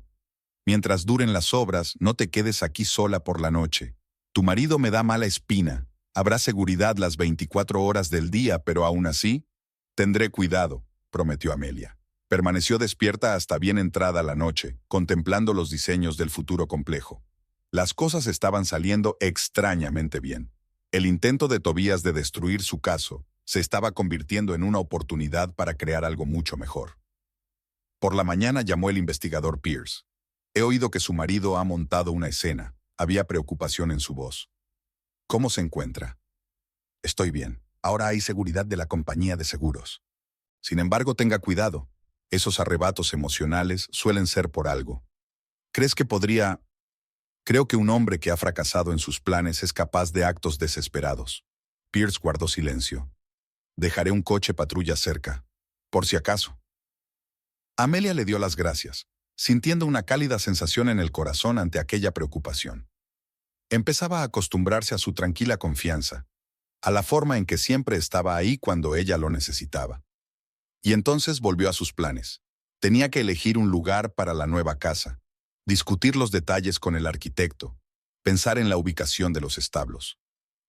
Mientras duren las obras, no te quedes aquí sola por la noche. Tu marido me da mala espina. Habrá seguridad las 24 horas del día, pero aún así, tendré cuidado, prometió Amelia. Permaneció despierta hasta bien entrada la noche, contemplando los diseños del futuro complejo. Las cosas estaban saliendo extrañamente bien. El intento de Tobías de destruir su caso se estaba convirtiendo en una oportunidad para crear algo mucho mejor. Por la mañana llamó el investigador Pierce. He oído que su marido ha montado una escena. Había preocupación en su voz. ¿Cómo se encuentra? Estoy bien. Ahora hay seguridad de la compañía de seguros. Sin embargo, tenga cuidado. Esos arrebatos emocionales suelen ser por algo. ¿Crees que podría...? Creo que un hombre que ha fracasado en sus planes es capaz de actos desesperados. Pierce guardó silencio. Dejaré un coche patrulla cerca, por si acaso. Amelia le dio las gracias, sintiendo una cálida sensación en el corazón ante aquella preocupación. Empezaba a acostumbrarse a su tranquila confianza, a la forma en que siempre estaba ahí cuando ella lo necesitaba. Y entonces volvió a sus planes. Tenía que elegir un lugar para la nueva casa, discutir los detalles con el arquitecto, pensar en la ubicación de los establos.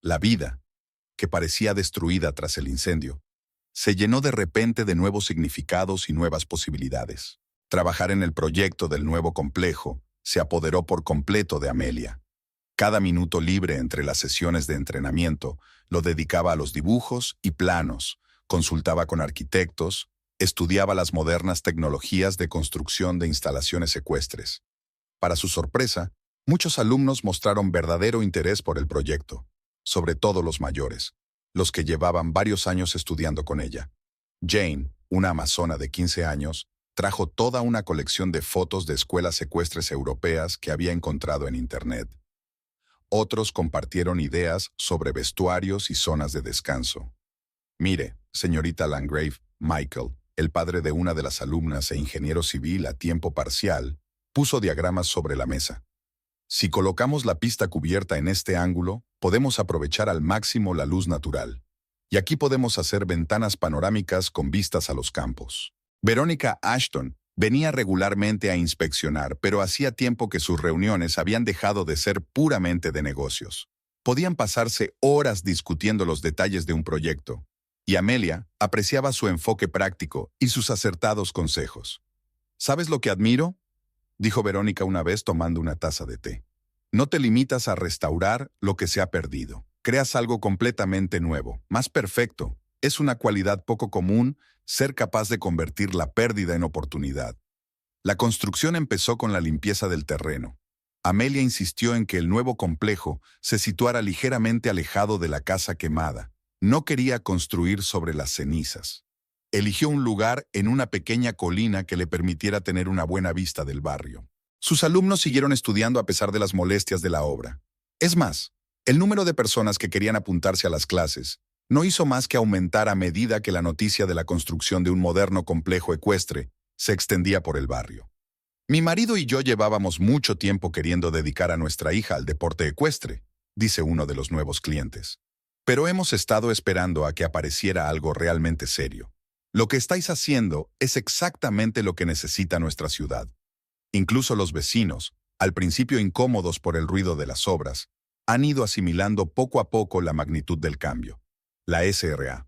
La vida, que parecía destruida tras el incendio, se llenó de repente de nuevos significados y nuevas posibilidades. Trabajar en el proyecto del nuevo complejo se apoderó por completo de Amelia. Cada minuto libre entre las sesiones de entrenamiento lo dedicaba a los dibujos y planos, consultaba con arquitectos, estudiaba las modernas tecnologías de construcción de instalaciones ecuestres. Para su sorpresa, muchos alumnos mostraron verdadero interés por el proyecto, sobre todo los mayores, los que llevaban varios años estudiando con ella. Jane, una amazona de 15 años, trajo toda una colección de fotos de escuelas ecuestres europeas que había encontrado en Internet. Otros compartieron ideas sobre vestuarios y zonas de descanso. Mire, señorita Landgrave, Michael, el padre de una de las alumnas e ingeniero civil a tiempo parcial, puso diagramas sobre la mesa. Si colocamos la pista cubierta en este ángulo, podemos aprovechar al máximo la luz natural. Y aquí podemos hacer ventanas panorámicas con vistas a los campos. Verónica Ashton venía regularmente a inspeccionar, pero hacía tiempo que sus reuniones habían dejado de ser puramente de negocios. Podían pasarse horas discutiendo los detalles de un proyecto, y Amelia apreciaba su enfoque práctico y sus acertados consejos. ¿Sabes lo que admiro?, dijo Verónica una vez tomando una taza de té. No te limitas a restaurar lo que se ha perdido. Creas algo completamente nuevo, más perfecto. Es una cualidad poco común ser capaz de convertir la pérdida en oportunidad. La construcción empezó con la limpieza del terreno. Amelia insistió en que el nuevo complejo se situara ligeramente alejado de la casa quemada. No quería construir sobre las cenizas. Eligió un lugar en una pequeña colina que le permitiera tener una buena vista del barrio. Sus alumnos siguieron estudiando a pesar de las molestias de la obra. Es más, el número de personas que querían apuntarse a las clases no hizo más que aumentar a medida que la noticia de la construcción de un moderno complejo ecuestre se extendía por el barrio. Mi marido y yo llevábamos mucho tiempo queriendo dedicar a nuestra hija al deporte ecuestre, dice uno de los nuevos clientes. Pero hemos estado esperando a que apareciera algo realmente serio. Lo que estáis haciendo es exactamente lo que necesita nuestra ciudad. Incluso los vecinos, al principio incómodos por el ruido de las obras, han ido asimilando poco a poco la magnitud del cambio. La SRA.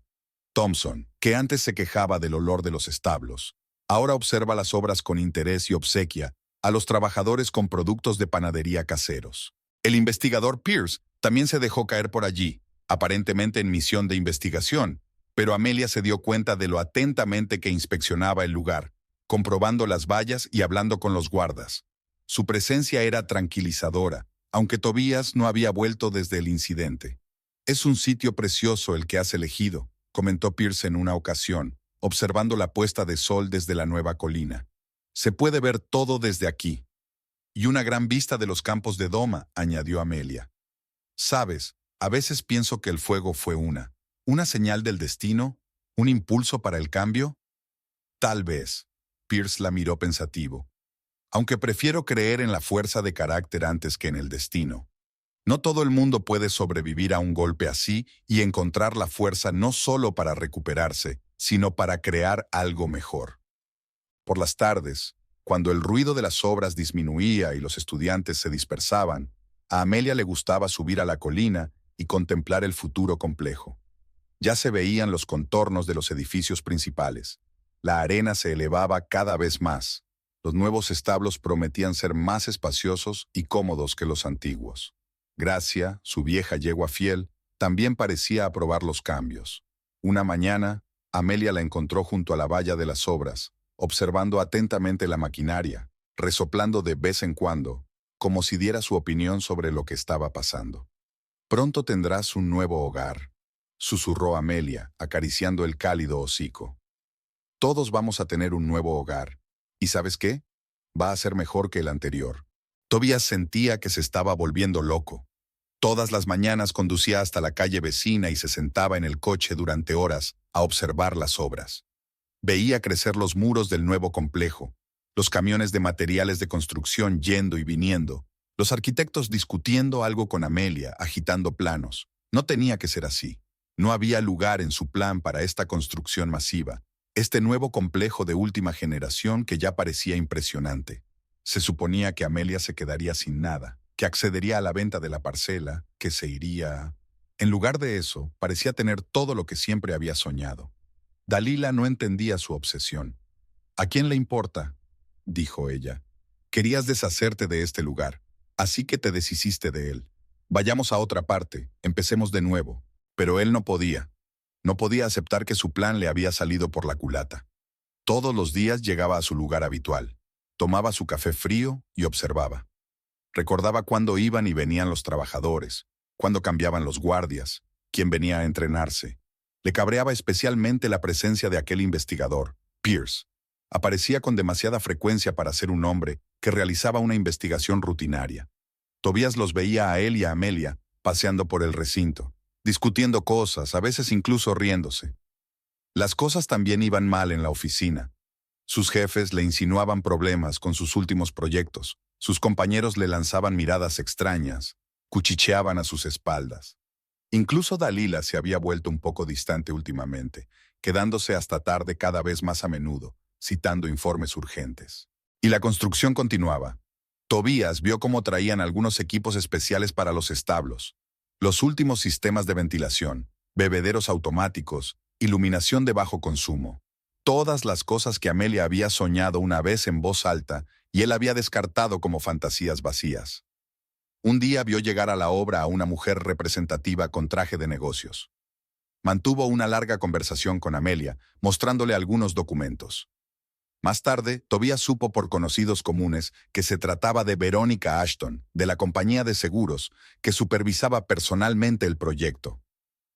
Thompson, que antes se quejaba del olor de los establos, ahora observa las obras con interés y obsequia a los trabajadores con productos de panadería caseros. El investigador Pierce también se dejó caer por allí, aparentemente en misión de investigación, pero Amelia se dio cuenta de lo atentamente que inspeccionaba el lugar, comprobando las vallas y hablando con los guardas. Su presencia era tranquilizadora, aunque Tobías no había vuelto desde el incidente. «Es un sitio precioso el que has elegido», comentó Pierce en una ocasión, observando la puesta de sol desde la nueva colina. «Se puede ver todo desde aquí». «Y una gran vista de los campos de Doma», añadió Amelia. «Sabes, a veces pienso que el fuego fue una señal del destino, un impulso para el cambio». «Tal vez», Pierce la miró pensativo. «Aunque prefiero creer en la fuerza de carácter antes que en el destino. No todo el mundo puede sobrevivir a un golpe así y encontrar la fuerza no solo para recuperarse, sino para crear algo mejor». Por las tardes, cuando el ruido de las obras disminuía y los estudiantes se dispersaban, a Amelia le gustaba subir a la colina y contemplar el futuro complejo. Ya se veían los contornos de los edificios principales. La arena se elevaba cada vez más. Los nuevos establos prometían ser más espaciosos y cómodos que los antiguos. Gracia, su vieja yegua fiel, también parecía aprobar los cambios. Una mañana, Amelia la encontró junto a la valla de las obras, observando atentamente la maquinaria, resoplando de vez en cuando, como si diera su opinión sobre lo que estaba pasando. «Pronto tendrás un nuevo hogar», susurró Amelia, acariciando el cálido hocico. «Todos vamos a tener un nuevo hogar. ¿Y sabes qué? Va a ser mejor que el anterior». Tobías sentía que se estaba volviendo loco. Todas las mañanas conducía hasta la calle vecina y se sentaba en el coche durante horas a observar las obras. Veía crecer los muros del nuevo complejo, los camiones de materiales de construcción yendo y viniendo, los arquitectos discutiendo algo con Amelia, agitando planos. No tenía que ser así. No había lugar en su plan para esta construcción masiva, este nuevo complejo de última generación que ya parecía impresionante. Se suponía que Amelia se quedaría sin nada, que accedería a la venta de la parcela, que se iría. En lugar de eso, parecía tener todo lo que siempre había soñado. Dalila no entendía su obsesión. «¿A quién le importa?», dijo ella. «Querías deshacerte de este lugar, así que te deshiciste de él. Vayamos a otra parte, empecemos de nuevo. Pero él no podía. No podía aceptar que su plan le había salido por la culata. Todos los días llegaba a su lugar habitual. Tomaba su café frío y observaba. Recordaba cuándo iban y venían los trabajadores, cuándo cambiaban los guardias, quién venía a entrenarse. Le cabreaba especialmente la presencia de aquel investigador, Pierce. Aparecía con demasiada frecuencia para ser un hombre que realizaba una investigación rutinaria. Tobías los veía a él y a Amelia paseando por el recinto, discutiendo cosas, a veces incluso riéndose. Las cosas también iban mal en la oficina. Sus jefes le insinuaban problemas con sus últimos proyectos. Sus compañeros le lanzaban miradas extrañas, cuchicheaban a sus espaldas. Incluso Dalila se había vuelto un poco distante últimamente, quedándose hasta tarde cada vez más a menudo, citando informes urgentes. Y la construcción continuaba. Tobías vio cómo traían algunos equipos especiales para los establos, los últimos sistemas de ventilación, bebederos automáticos, iluminación de bajo consumo. Todas las cosas que Amelia había soñado una vez en voz alta y él había descartado como fantasías vacías. Un día vio llegar a la obra a una mujer representativa con traje de negocios. Mantuvo una larga conversación con Amelia, mostrándole algunos documentos. Más tarde, Tobías supo por conocidos comunes que se trataba de Verónica Ashton, de la compañía de seguros, que supervisaba personalmente el proyecto.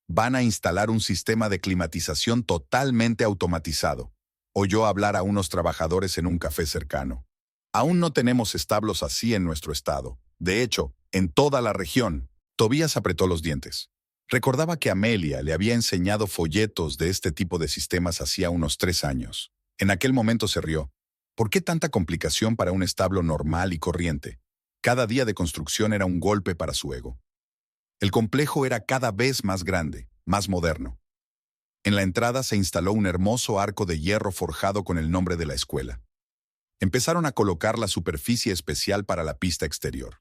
Van a instalar un sistema de climatización totalmente automatizado. Oyó hablar a unos trabajadores en un café cercano. Aún no tenemos establos así en nuestro estado. De hecho, en toda la región. Tobías apretó los dientes. Recordaba que Amelia le había enseñado folletos de este tipo de sistemas hacía unos 3 años. En aquel momento se rió. ¿Por qué tanta complicación para un establo normal y corriente? Cada día de construcción era un golpe para su ego. El complejo era cada vez más grande, más moderno. En la entrada se instaló un hermoso arco de hierro forjado con el nombre de la escuela. Empezaron a colocar la superficie especial para la pista exterior.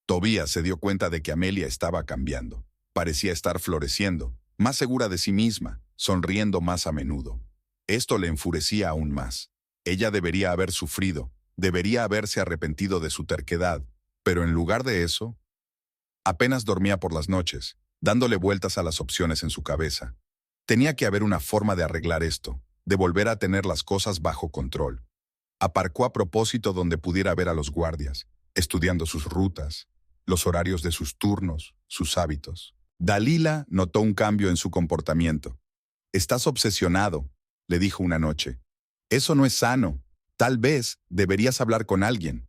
Tobías se dio cuenta de que Amelia estaba cambiando. Parecía estar floreciendo, más segura de sí misma, sonriendo más a menudo. Esto le enfurecía aún más. Ella debería haber sufrido, debería haberse arrepentido de su terquedad, pero en lugar de eso, apenas dormía por las noches, dándole vueltas a las opciones en su cabeza. Tenía que haber una forma de arreglar esto, de volver a tener las cosas bajo control. Aparcó a propósito donde pudiera ver a los guardias, estudiando sus rutas, los horarios de sus turnos, sus hábitos. Dalila notó un cambio en su comportamiento. «Estás obsesionado», le dijo una noche. «Eso no es sano. Tal vez deberías hablar con alguien».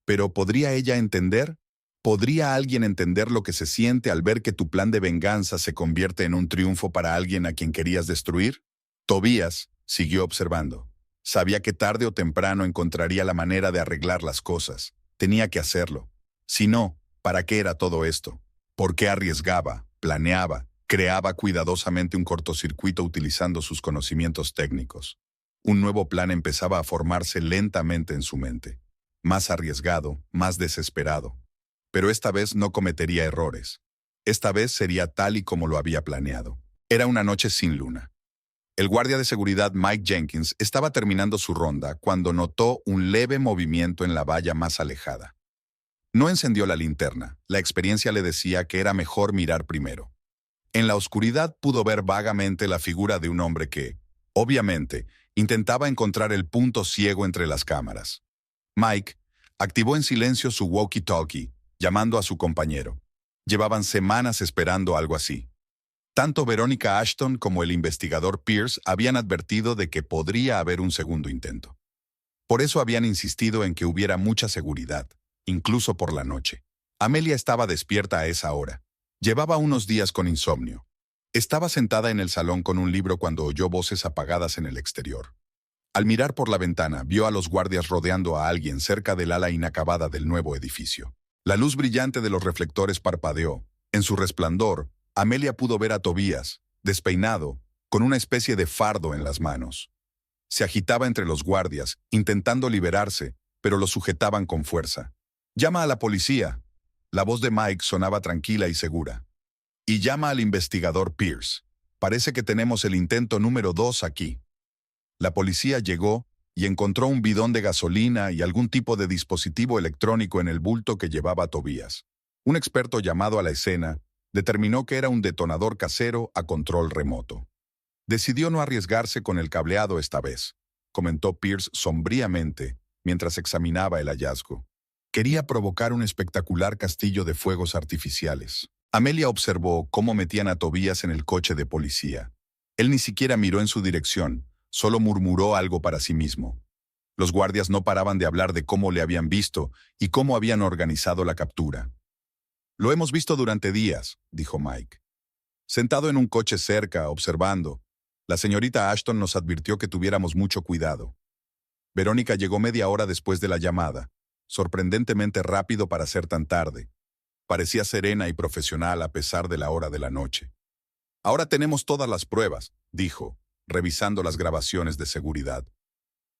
Pero ¿podría ella entender? ¿Podría alguien entender lo que se siente al ver que tu plan de venganza se convierte en un triunfo para alguien a quien querías destruir? Tobías siguió observando. Sabía que tarde o temprano encontraría la manera de arreglar las cosas. Tenía que hacerlo. Si no, ¿para qué era todo esto? ¿Por qué arriesgaba, planeaba, creaba cuidadosamente un cortocircuito utilizando sus conocimientos técnicos? Un nuevo plan empezaba a formarse lentamente en su mente. Más arriesgado, más desesperado. Pero esta vez no cometería errores. Esta vez sería tal y como lo había planeado. Era una noche sin luna. El guardia de seguridad Mike Jenkins estaba terminando su ronda cuando notó un leve movimiento en la valla más alejada. No encendió la linterna. La experiencia le decía que era mejor mirar primero. En la oscuridad pudo ver vagamente la figura de un hombre que, obviamente, intentaba encontrar el punto ciego entre las cámaras. Mike activó en silencio su walkie-talkie, llamando a su compañero. Llevaban semanas esperando algo así. Tanto Verónica Ashton como el investigador Pierce habían advertido de que podría haber un segundo intento. Por eso habían insistido en que hubiera mucha seguridad, incluso por la noche. Amelia estaba despierta a esa hora. Llevaba unos días con insomnio. Estaba sentada en el salón con un libro cuando oyó voces apagadas en el exterior. Al mirar por la ventana, vio a los guardias rodeando a alguien cerca del ala inacabada del nuevo edificio. La luz brillante de los reflectores parpadeó. En su resplandor, Amelia pudo ver a Tobías, despeinado, con una especie de fardo en las manos. Se agitaba entre los guardias, intentando liberarse, pero lo sujetaban con fuerza. «Llama a la policía». La voz de Mike sonaba tranquila y segura. «Y llama al investigador Pierce. Parece que tenemos el intento número 2 aquí». La policía llegó y encontró un bidón de gasolina y algún tipo de dispositivo electrónico en el bulto que llevaba Tobías. Un experto llamado a la escena determinó que era un detonador casero a control remoto. Decidió no arriesgarse con el cableado esta vez, comentó Pierce sombríamente mientras examinaba el hallazgo. Quería provocar un espectacular castillo de fuegos artificiales. Amelia observó cómo metían a Tobías en el coche de policía. Él ni siquiera miró en su dirección, solo murmuró algo para sí mismo. Los guardias no paraban de hablar de cómo le habían visto y cómo habían organizado la captura. «Lo hemos visto durante días», dijo Mike. «Sentado en un coche cerca, observando. La señorita Ashton nos advirtió que tuviéramos mucho cuidado». Verónica llegó media hora después de la llamada, sorprendentemente rápido para ser tan tarde. Parecía serena y profesional a pesar de la hora de la noche. «Ahora tenemos todas las pruebas», dijo, revisando las grabaciones de seguridad.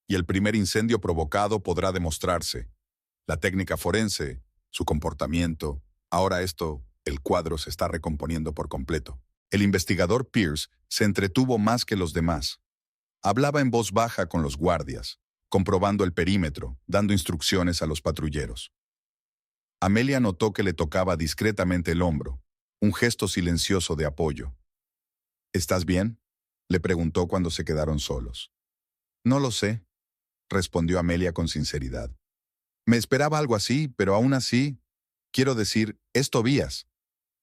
«Y el primer incendio provocado podrá demostrarse. La técnica forense, su comportamiento. Ahora el cuadro se está recomponiendo por completo». El investigador Pierce se entretuvo más que los demás. Hablaba en voz baja con los guardias, comprobando el perímetro, dando instrucciones a los patrulleros. Amelia notó que le tocaba discretamente el hombro, un gesto silencioso de apoyo. «¿Estás bien?», le preguntó cuando se quedaron solos. «No lo sé», respondió Amelia con sinceridad. «Me esperaba algo así, pero aún así, quiero decir, es Tobías,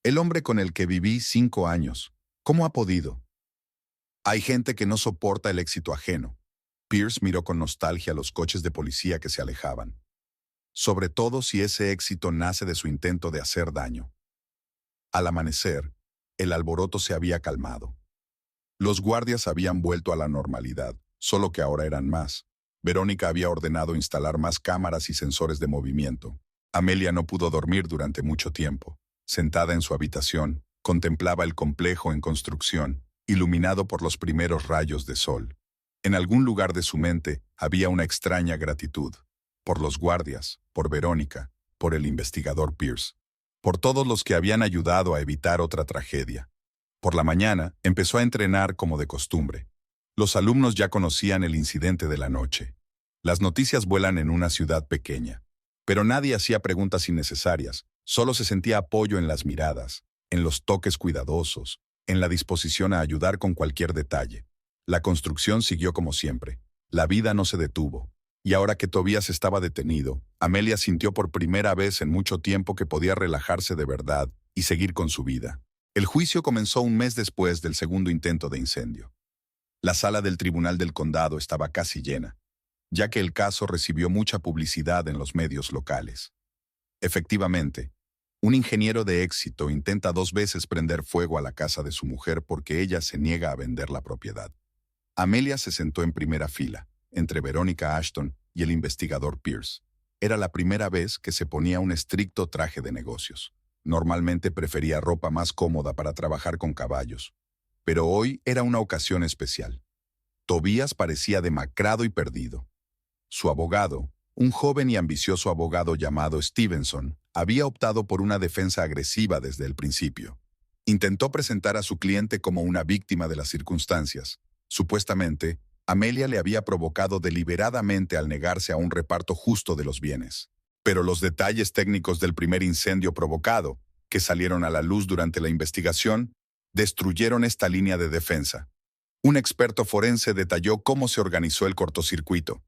el hombre con el que viví 5 años. ¿Cómo ha podido?». «Hay gente que no soporta el éxito ajeno». Pierce miró con nostalgia los coches de policía que se alejaban. «Sobre todo si ese éxito nace de su intento de hacer daño». Al amanecer, el alboroto se había calmado. Los guardias habían vuelto a la normalidad, solo que ahora eran más. Verónica había ordenado instalar más cámaras y sensores de movimiento. Amelia no pudo dormir durante mucho tiempo. Sentada en su habitación, contemplaba el complejo en construcción, iluminado por los primeros rayos de sol. En algún lugar de su mente había una extraña gratitud. Por los guardias, por Verónica, por el investigador Pierce. Por todos los que habían ayudado a evitar otra tragedia. Por la mañana, empezó a entrenar como de costumbre. Los alumnos ya conocían el incidente de la noche. Las noticias vuelan en una ciudad pequeña. Pero nadie hacía preguntas innecesarias, solo se sentía apoyo en las miradas, en los toques cuidadosos, en la disposición a ayudar con cualquier detalle. La construcción siguió como siempre. La vida no se detuvo. Y ahora que Tobías estaba detenido, Amelia sintió por primera vez en mucho tiempo que podía relajarse de verdad y seguir con su vida. El juicio comenzó un mes después del segundo intento de incendio. La sala del Tribunal del Condado estaba casi llena, ya que el caso recibió mucha publicidad en los medios locales. Efectivamente, un ingeniero de éxito intenta 2 veces prender fuego a la casa de su mujer porque ella se niega a vender la propiedad. Amelia se sentó en primera fila, entre Verónica Ashton y el investigador Pierce. Era la primera vez que se ponía un estricto traje de negocios. Normalmente prefería ropa más cómoda para trabajar con caballos. Pero hoy era una ocasión especial. Tobías parecía demacrado y perdido. Su abogado, un joven y ambicioso abogado llamado Stevenson, había optado por una defensa agresiva desde el principio. Intentó presentar a su cliente como una víctima de las circunstancias. Supuestamente, Amelia le había provocado deliberadamente al negarse a un reparto justo de los bienes. Pero los detalles técnicos del primer incendio provocado, que salieron a la luz durante la investigación, destruyeron esta línea de defensa. Un experto forense detalló cómo se organizó el cortocircuito.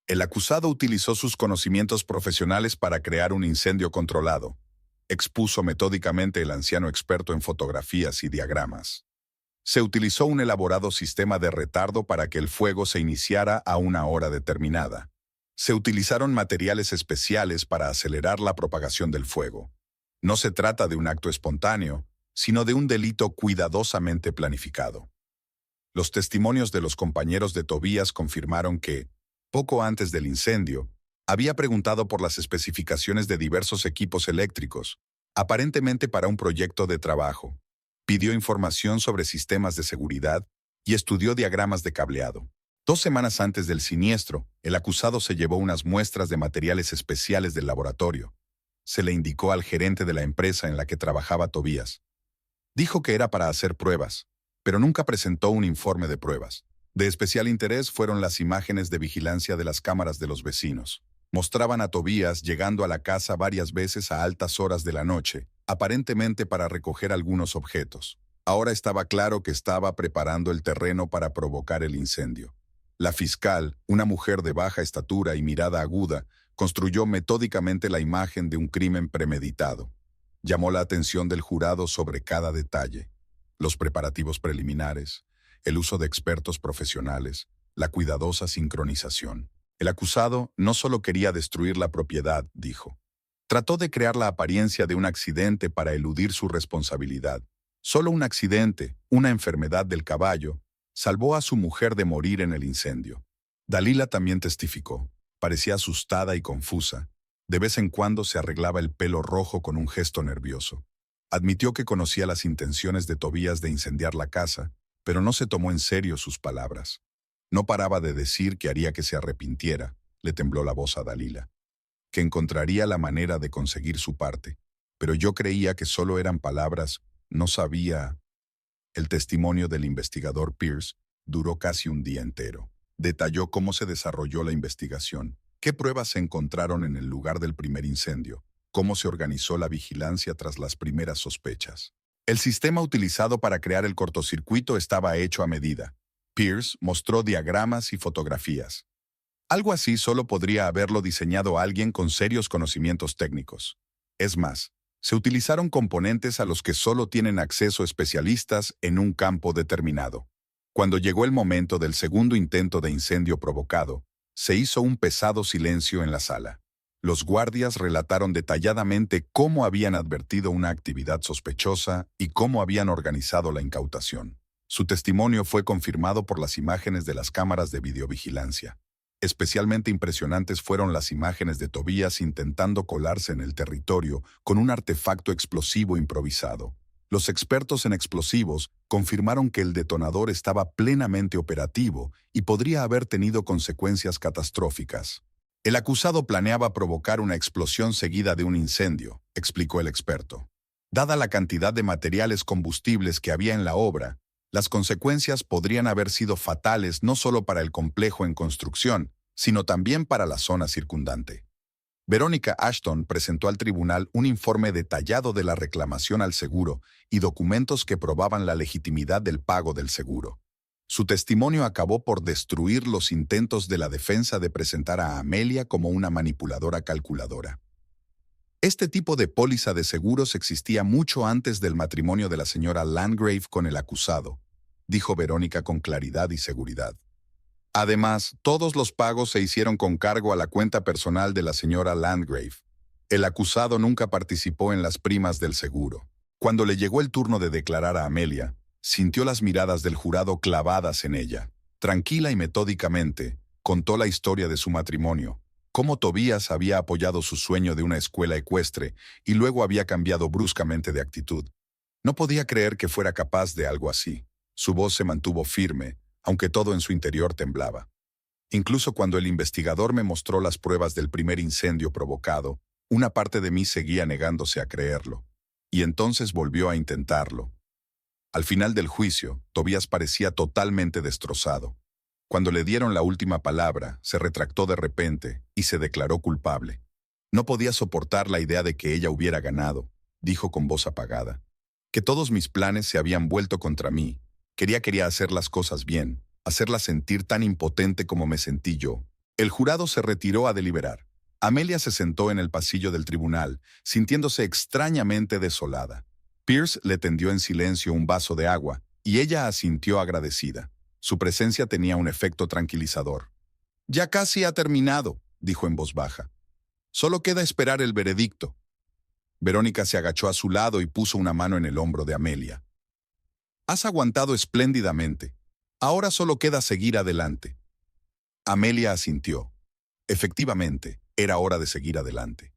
El acusado utilizó sus conocimientos profesionales para crear un incendio controlado. Expuso metódicamente el anciano experto en fotografías y diagramas. Se utilizó un elaborado sistema de retardo para que el fuego se iniciara a una hora determinada. Se utilizaron materiales especiales para acelerar la propagación del fuego. No se trata de un acto espontáneo, sino de un delito cuidadosamente planificado. Los testimonios de los compañeros de Tobías confirmaron que, poco antes del incendio, había preguntado por las especificaciones de diversos equipos eléctricos, aparentemente para un proyecto de trabajo. Pidió información sobre sistemas de seguridad y estudió diagramas de cableado. 2 semanas antes del siniestro, el acusado se llevó unas muestras de materiales especiales del laboratorio. Se le indicó al gerente de la empresa en la que trabajaba Tobías. Dijo que era para hacer pruebas, pero nunca presentó un informe de pruebas. De especial interés fueron las imágenes de vigilancia de las cámaras de los vecinos. Mostraban a Tobías llegando a la casa varias veces a altas horas de la noche, aparentemente para recoger algunos objetos. Ahora estaba claro que estaba preparando el terreno para provocar el incendio. La fiscal, una mujer de baja estatura y mirada aguda, construyó metódicamente la imagen de un crimen premeditado. Llamó la atención del jurado sobre cada detalle: los preparativos preliminares, el uso de expertos profesionales, la cuidadosa sincronización. El acusado no solo quería destruir la propiedad, dijo. Trató de crear la apariencia de un accidente para eludir su responsabilidad. Solo un accidente, una enfermedad del caballo, salvó a su mujer de morir en el incendio. Dalila también testificó. Parecía asustada y confusa. De vez en cuando se arreglaba el pelo rojo con un gesto nervioso. Admitió que conocía las intenciones de Tobías de incendiar la casa, pero no se tomó en serio sus palabras. No paraba de decir que haría que se arrepintiera, le tembló la voz a Dalila. Que encontraría la manera de conseguir su parte. Pero yo creía que solo eran palabras, no sabía. El testimonio del investigador Pierce duró casi un día entero. Detalló cómo se desarrolló la investigación, qué pruebas se encontraron en el lugar del primer incendio, cómo se organizó la vigilancia tras las primeras sospechas. El sistema utilizado para crear el cortocircuito estaba hecho a medida. Pierce mostró diagramas y fotografías. Algo así solo podría haberlo diseñado alguien con serios conocimientos técnicos. Es más, se utilizaron componentes a los que solo tienen acceso especialistas en un campo determinado. Cuando llegó el momento del segundo intento de incendio provocado, se hizo un pesado silencio en la sala. Los guardias relataron detalladamente cómo habían advertido una actividad sospechosa y cómo habían organizado la incautación. Su testimonio fue confirmado por las imágenes de las cámaras de videovigilancia. Especialmente impresionantes fueron las imágenes de Tobías intentando colarse en el territorio con un artefacto explosivo improvisado. Los expertos en explosivos confirmaron que el detonador estaba plenamente operativo y podría haber tenido consecuencias catastróficas. El acusado planeaba provocar una explosión seguida de un incendio, explicó el experto. Dada la cantidad de materiales combustibles que había en la obra, las consecuencias podrían haber sido fatales no solo para el complejo en construcción, sino también para la zona circundante. Verónica Ashton presentó al tribunal un informe detallado de la reclamación al seguro y documentos que probaban la legitimidad del pago del seguro. Su testimonio acabó por destruir los intentos de la defensa de presentar a Amelia como una manipuladora calculadora. Este tipo de póliza de seguros existía mucho antes del matrimonio de la señora Landgrave con el acusado, dijo Verónica con claridad y seguridad. Además, todos los pagos se hicieron con cargo a la cuenta personal de la señora Landgrave. El acusado nunca participó en las primas del seguro. Cuando le llegó el turno de declarar a Amelia, sintió las miradas del jurado clavadas en ella. Tranquila y metódicamente, contó la historia de su matrimonio, cómo Tobías había apoyado su sueño de una escuela ecuestre y luego había cambiado bruscamente de actitud. No podía creer que fuera capaz de algo así. Su voz se mantuvo firme, aunque todo en su interior temblaba. Incluso cuando el investigador me mostró las pruebas del primer incendio provocado, una parte de mí seguía negándose a creerlo. Y entonces volvió a intentarlo. Al final del juicio, Tobías parecía totalmente destrozado. Cuando le dieron la última palabra, se retractó de repente y se declaró culpable. No podía soportar la idea de que ella hubiera ganado, dijo con voz apagada. Que todos mis planes se habían vuelto contra mí. Quería hacer las cosas bien, hacerla sentir tan impotente como me sentí yo. El jurado se retiró a deliberar. Amelia se sentó en el pasillo del tribunal, sintiéndose extrañamente desolada. Pierce le tendió en silencio un vaso de agua, y ella asintió agradecida. Su presencia tenía un efecto tranquilizador. «Ya casi ha terminado», dijo en voz baja. «Solo queda esperar el veredicto». Verónica se agachó a su lado y puso una mano en el hombro de Amelia. «Has aguantado espléndidamente. Ahora solo queda seguir adelante». Amelia asintió. Efectivamente, era hora de seguir adelante.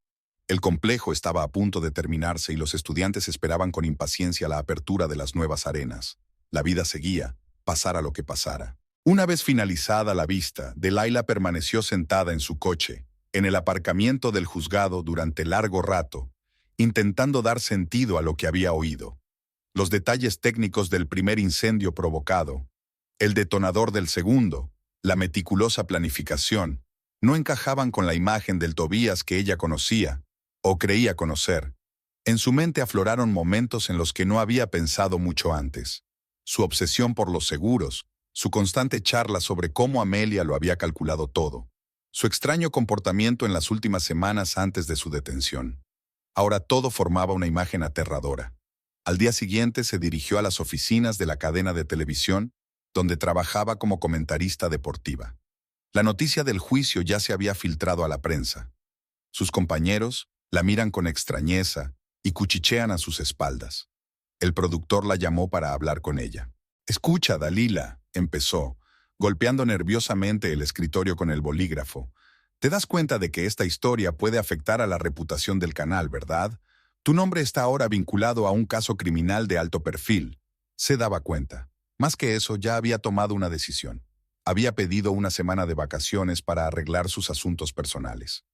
El complejo estaba a punto de terminarse y los estudiantes esperaban con impaciencia la apertura de las nuevas arenas. La vida seguía, pasara lo que pasara. Una vez finalizada la vista, Delilah permaneció sentada en su coche, en el aparcamiento del juzgado durante largo rato, intentando dar sentido a lo que había oído. Los detalles técnicos del primer incendio provocado, el detonador del segundo, la meticulosa planificación, No encajaban con la imagen del Tobías que ella conocía, o creía conocer. En su mente afloraron momentos en los que no había pensado mucho antes. Su obsesión por los seguros, su constante charla sobre cómo Amelia lo había calculado todo, su extraño comportamiento en las últimas semanas antes de su detención. Ahora todo formaba una imagen aterradora. Al día siguiente se dirigió a las oficinas de la cadena de televisión, donde trabajaba como comentarista deportiva. La noticia del juicio ya se había filtrado a la prensa. Sus compañeros la miran con extrañeza y cuchichean a sus espaldas. El productor la llamó para hablar con ella. «Escucha, Dalila», empezó, golpeando nerviosamente el escritorio con el bolígrafo. «Te das cuenta de que esta historia puede afectar a la reputación del canal, ¿verdad? Tu nombre está ahora vinculado a un caso criminal de alto perfil». Se daba cuenta. Más que eso, ya había tomado una decisión. Había pedido una semana de vacaciones para arreglar sus asuntos personales.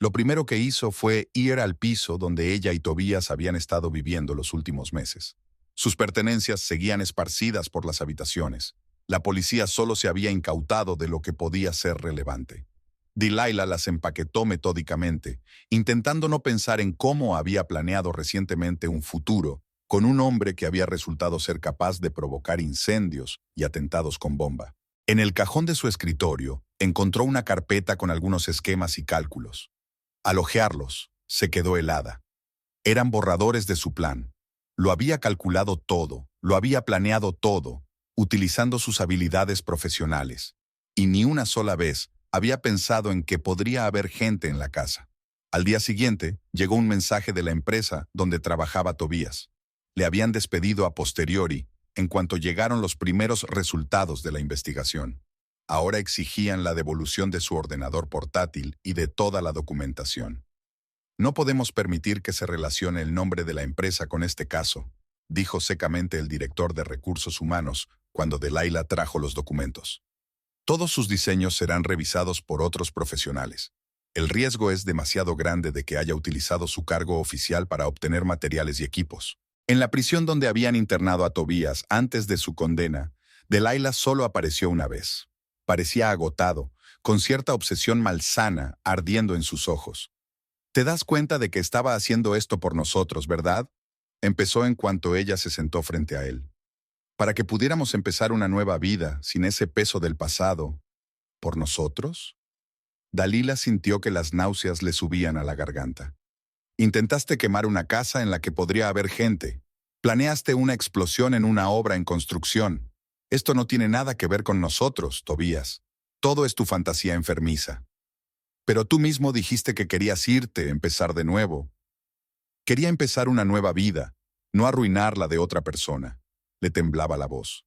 Lo primero que hizo fue ir al piso donde ella y Tobías habían estado viviendo los últimos meses. Sus pertenencias seguían esparcidas por las habitaciones. La policía solo se había incautado de lo que podía ser relevante. Delilah las empaquetó metódicamente, intentando no pensar en cómo había planeado recientemente un futuro con un hombre que había resultado ser capaz de provocar incendios y atentados con bomba. En el cajón de su escritorio encontró una carpeta con algunos esquemas y cálculos. Al hojearlos, se quedó helada. Eran borradores de su plan. Lo había calculado todo, lo había planeado todo, utilizando sus habilidades profesionales. Y ni una sola vez había pensado en que podría haber gente en la casa. Al día siguiente, llegó un mensaje de la empresa donde trabajaba Tobías. Le habían despedido a posteriori, en cuanto llegaron los primeros resultados de la investigación. Ahora exigían la devolución de su ordenador portátil y de toda la documentación. «No podemos permitir que se relacione el nombre de la empresa con este caso», dijo secamente el director de Recursos Humanos cuando Delilah trajo los documentos. «Todos sus diseños serán revisados por otros profesionales. El riesgo es demasiado grande de que haya utilizado su cargo oficial para obtener materiales y equipos». En la prisión donde habían internado a Tobías antes de su condena, Delilah solo apareció una vez. Parecía agotado, con cierta obsesión malsana ardiendo en sus ojos. «Te das cuenta de que estaba haciendo esto por nosotros, ¿verdad?», empezó en cuanto ella se sentó frente a él. «Para que pudiéramos empezar una nueva vida sin ese peso del pasado. ¿Por nosotros?». Dalila sintió que las náuseas le subían a la garganta. «Intentaste quemar una casa en la que podría haber gente. Planeaste una explosión en una obra en construcción. Esto no tiene nada que ver con nosotros, Tobías. Todo es tu fantasía enfermiza. Pero tú mismo dijiste que querías irte, empezar de nuevo. Quería empezar una nueva vida, no arruinar la de otra persona». Le temblaba la voz.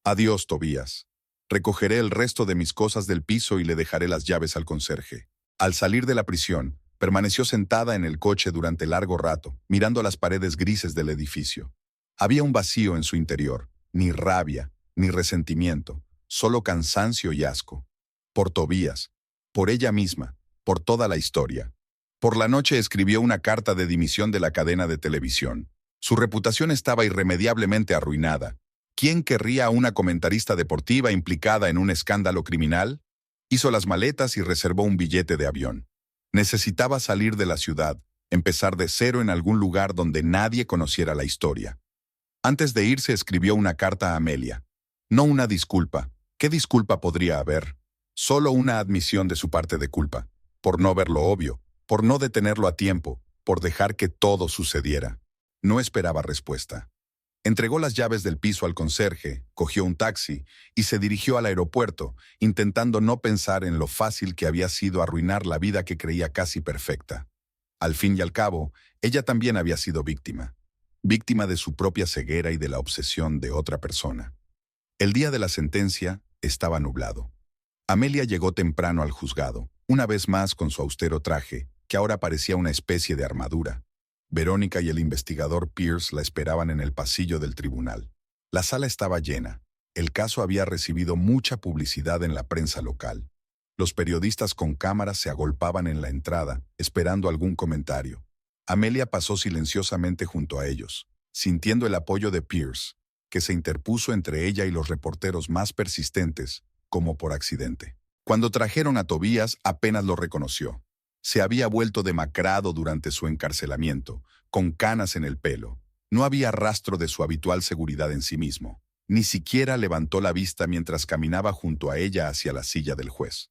«Adiós, Tobías. Recogeré el resto de mis cosas del piso y le dejaré las llaves al conserje». Al salir de la prisión, permaneció sentada en el coche durante largo rato, mirando las paredes grises del edificio. Había un vacío en su interior, ni rabia, ni resentimiento, solo cansancio y asco. Por Tobías, por ella misma, por toda la historia. Por la noche escribió una carta de dimisión de la cadena de televisión. Su reputación estaba irremediablemente arruinada. ¿Quién querría a una comentarista deportiva implicada en un escándalo criminal? Hizo las maletas y reservó un billete de avión. Necesitaba salir de la ciudad, empezar de cero en algún lugar donde nadie conociera la historia. Antes de irse escribió una carta a Amelia. No una disculpa. ¿Qué disculpa podría haber? Solo una admisión de su parte de culpa, por no ver lo obvio, por no detenerlo a tiempo, por dejar que todo sucediera. No esperaba respuesta. Entregó las llaves del piso al conserje, cogió un taxi y se dirigió al aeropuerto, intentando no pensar en lo fácil que había sido arruinar la vida que creía casi perfecta. Al fin y al cabo, ella también había sido víctima. Víctima de su propia ceguera y de la obsesión de otra persona. El día de la sentencia estaba nublado. Amelia llegó temprano al juzgado, una vez más con su austero traje, que ahora parecía una especie de armadura. Verónica y el investigador Pierce la esperaban en el pasillo del tribunal. La sala estaba llena. El caso había recibido mucha publicidad en la prensa local. Los periodistas con cámaras se agolpaban en la entrada, esperando algún comentario. Amelia pasó silenciosamente junto a ellos, sintiendo el apoyo de Pierce, que se interpuso entre ella y los reporteros más persistentes, como por accidente. Cuando trajeron a Tobías, apenas lo reconoció. Se había vuelto demacrado durante su encarcelamiento, con canas en el pelo. No había rastro de su habitual seguridad en sí mismo. Ni siquiera levantó la vista mientras caminaba junto a ella hacia la silla del juez.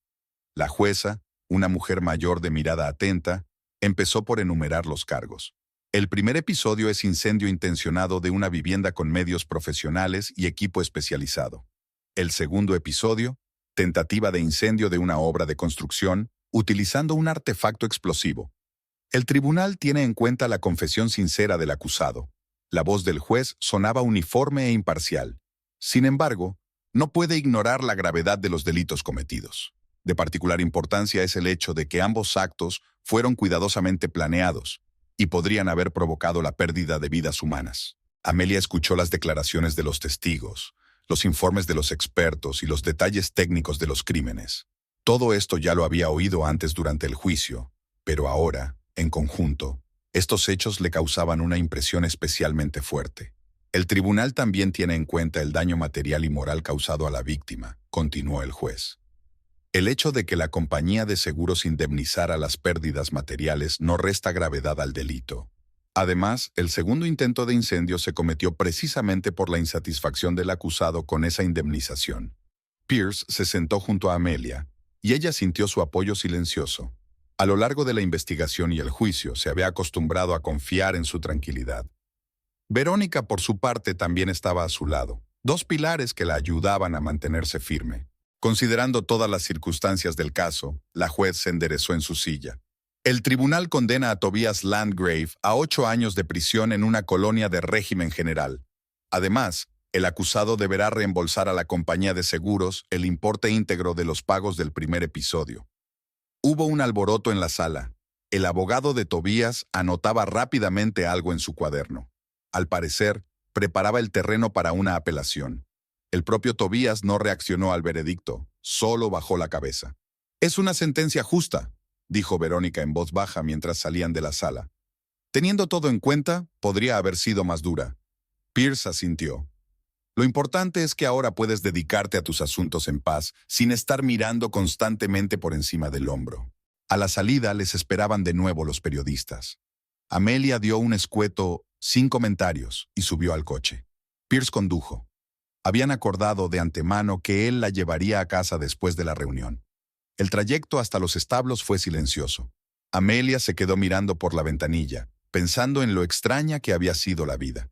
La jueza, una mujer mayor de mirada atenta, empezó por enumerar los cargos. El primer episodio es incendio intencionado de una vivienda con medios profesionales y equipo especializado. El segundo episodio, tentativa de incendio de una obra de construcción utilizando un artefacto explosivo. El tribunal tiene en cuenta la confesión sincera del acusado. La voz del juez sonaba uniforme e imparcial. Sin embargo, no puede ignorar la gravedad de los delitos cometidos. De particular importancia es el hecho de que ambos actos fueron cuidadosamente planeados y podrían haber provocado la pérdida de vidas humanas. Amelia escuchó las declaraciones de los testigos, los informes de los expertos y los detalles técnicos de los crímenes. Todo esto ya lo había oído antes durante el juicio, pero ahora, en conjunto, estos hechos le causaban una impresión especialmente fuerte. El tribunal también tiene en cuenta el daño material y moral causado a la víctima, continuó el juez. El hecho de que la compañía de seguros indemnizara las pérdidas materiales no resta gravedad al delito. Además, el segundo intento de incendio se cometió precisamente por la insatisfacción del acusado con esa indemnización. Pierce se sentó junto a Amelia, y ella sintió su apoyo silencioso. A lo largo de la investigación y el juicio, se había acostumbrado a confiar en su tranquilidad. Verónica, por su parte, también estaba a su lado, dos pilares que la ayudaban a mantenerse firme. Considerando todas las circunstancias del caso, la juez se enderezó en su silla. El tribunal condena a Tobias Landgrave a 8 años de prisión en una colonia de régimen general. Además, el acusado deberá reembolsar a la compañía de seguros el importe íntegro de los pagos del primer episodio. Hubo un alboroto en la sala. El abogado de Tobias anotaba rápidamente algo en su cuaderno. Al parecer, preparaba el terreno para una apelación. El propio Tobias no reaccionó al veredicto, solo bajó la cabeza. «Es una sentencia justa», dijo Verónica en voz baja mientras salían de la sala. «Teniendo todo en cuenta, podría haber sido más dura». Pierce asintió. «Lo importante es que ahora puedes dedicarte a tus asuntos en paz, sin estar mirando constantemente por encima del hombro». A la salida les esperaban de nuevo los periodistas. Amelia dio un escueto «sin comentarios» y subió al coche. Pierce condujo. Habían acordado de antemano que él la llevaría a casa después de la reunión. El trayecto hasta los establos fue silencioso. Amelia se quedó mirando por la ventanilla, pensando en lo extraña que había sido la vida.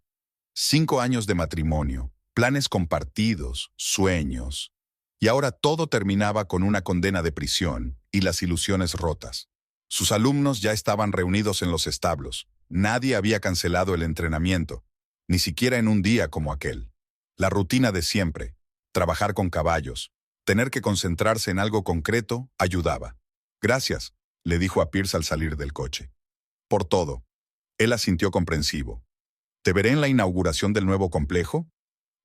5 años de matrimonio, planes compartidos, sueños. Y ahora todo terminaba con una condena de prisión y las ilusiones rotas. Sus alumnos ya estaban reunidos en los establos. Nadie había cancelado el entrenamiento, ni siquiera en un día como aquel. La rutina de siempre, trabajar con caballos, tener que concentrarse en algo concreto, ayudaba. «Gracias», le dijo a Pierce al salir del coche. «Por todo». Él asintió comprensivo. «¿Te veré en la inauguración del nuevo complejo?»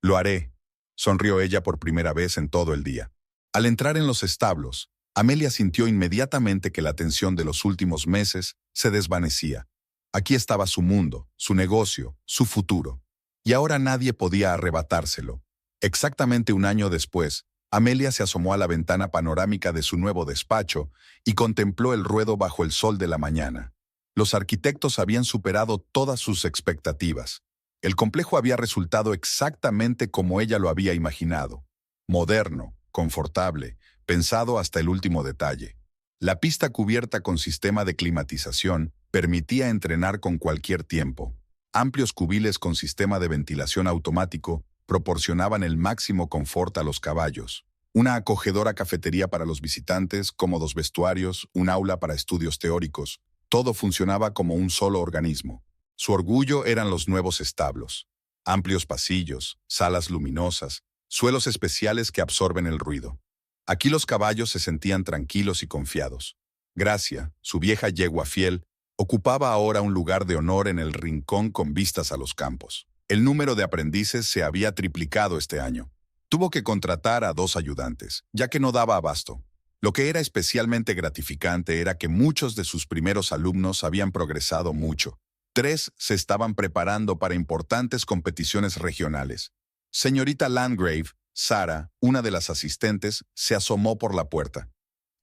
«Lo haré», sonrió ella por primera vez en todo el día. Al entrar en los establos, Amelia sintió inmediatamente que la tensión de los últimos meses se desvanecía. Aquí estaba su mundo, su negocio, su futuro. Y ahora nadie podía arrebatárselo. Exactamente un año después, Amelia se asomó a la ventana panorámica de su nuevo despacho y contempló el ruedo bajo el sol de la mañana. Los arquitectos habían superado todas sus expectativas. El complejo había resultado exactamente como ella lo había imaginado. Moderno, confortable, pensado hasta el último detalle. La pista cubierta con sistema de climatización permitía entrenar con cualquier tiempo. Amplios cubiles con sistema de ventilación automático proporcionaban el máximo confort a los caballos. Una acogedora cafetería para los visitantes, cómodos vestuarios, un aula para estudios teóricos. Todo funcionaba como un solo organismo. Su orgullo eran los nuevos establos. Amplios pasillos, salas luminosas, suelos especiales que absorben el ruido. Aquí los caballos se sentían tranquilos y confiados. Gracia, su vieja yegua fiel, ocupaba ahora un lugar de honor en el rincón con vistas a los campos. El número de aprendices se había triplicado este año. Tuvo que contratar a 2 ayudantes, ya que no daba abasto. Lo que era especialmente gratificante era que muchos de sus primeros alumnos habían progresado mucho. 3 se estaban preparando para importantes competiciones regionales. Señorita Landgrave, Sara, una de las asistentes, se asomó por la puerta.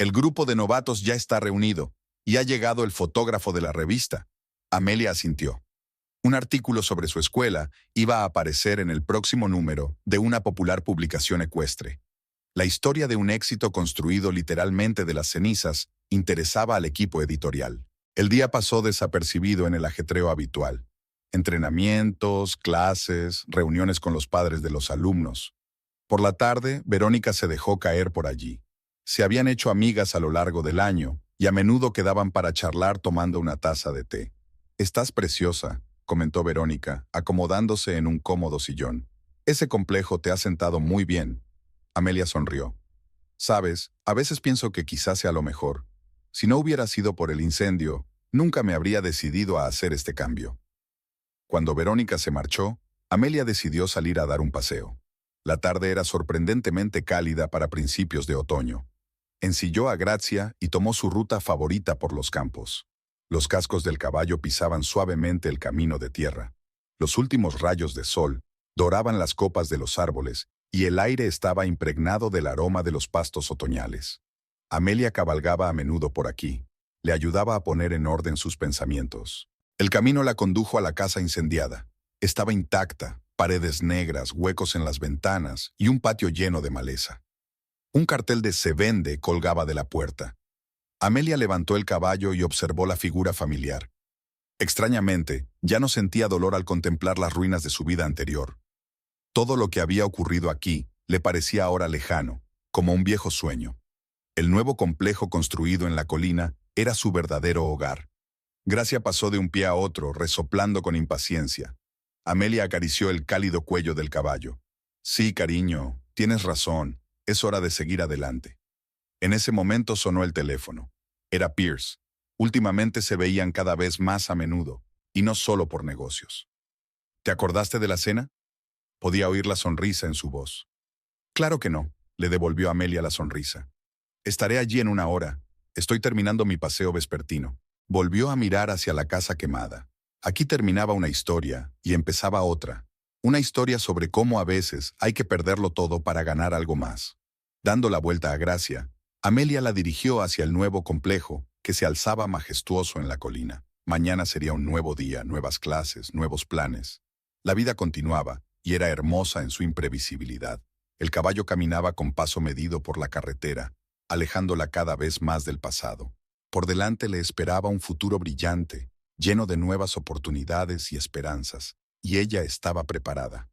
El grupo de novatos ya está reunido y ha llegado el fotógrafo de la revista. Amelia asintió. Un artículo sobre su escuela iba a aparecer en el próximo número de una popular publicación ecuestre. La historia de un éxito construido literalmente de las cenizas interesaba al equipo editorial. El día pasó desapercibido en el ajetreo habitual. Entrenamientos, clases, reuniones con los padres de los alumnos. Por la tarde, Verónica se dejó caer por allí. Se habían hecho amigas a lo largo del año y a menudo quedaban para charlar tomando una taza de té. «Estás preciosa», comentó Verónica, acomodándose en un cómodo sillón. «Ese complejo te ha sentado muy bien». Amelia sonrió. «Sabes, a veces pienso que quizás sea lo mejor. Si no hubiera sido por el incendio, nunca me habría decidido a hacer este cambio». Cuando Verónica se marchó, Amelia decidió salir a dar un paseo. La tarde era sorprendentemente cálida para principios de otoño. Ensilló a Grazia y tomó su ruta favorita por los campos. Los cascos del caballo pisaban suavemente el camino de tierra. Los últimos rayos de sol doraban las copas de los árboles y el aire estaba impregnado del aroma de los pastos otoñales. Amelia cabalgaba a menudo por aquí. Le ayudaba a poner en orden sus pensamientos. El camino la condujo a la casa incendiada. Estaba intacta, paredes negras, huecos en las ventanas y un patio lleno de maleza. Un cartel de «Se vende» colgaba de la puerta. Amelia levantó el caballo y observó la figura familiar. Extrañamente, ya no sentía dolor al contemplar las ruinas de su vida anterior. Todo lo que había ocurrido aquí le parecía ahora lejano, como un viejo sueño. El nuevo complejo construido en la colina era su verdadero hogar. Grazia pasó de un pie a otro, resoplando con impaciencia. Amelia acarició el cálido cuello del caballo. «Sí, cariño, tienes razón, es hora de seguir adelante». En ese momento sonó el teléfono. Era Pierce. Últimamente se veían cada vez más a menudo, y no solo por negocios. «¿Te acordaste de la cena?» Podía oír la sonrisa en su voz. «Claro que no», le devolvió Amelia la sonrisa. «Estaré allí en una hora. Estoy terminando mi paseo vespertino». Volvió a mirar hacia la casa quemada. Aquí terminaba una historia y empezaba otra. Una historia sobre cómo a veces hay que perderlo todo para ganar algo más. Dando la vuelta a Grazia, Amelia la dirigió hacia el nuevo complejo que se alzaba majestuoso en la colina. Mañana sería un nuevo día, nuevas clases, nuevos planes. La vida continuaba y era hermosa en su imprevisibilidad. El caballo caminaba con paso medido por la carretera, alejándola cada vez más del pasado. Por delante le esperaba un futuro brillante, lleno de nuevas oportunidades y esperanzas, y ella estaba preparada.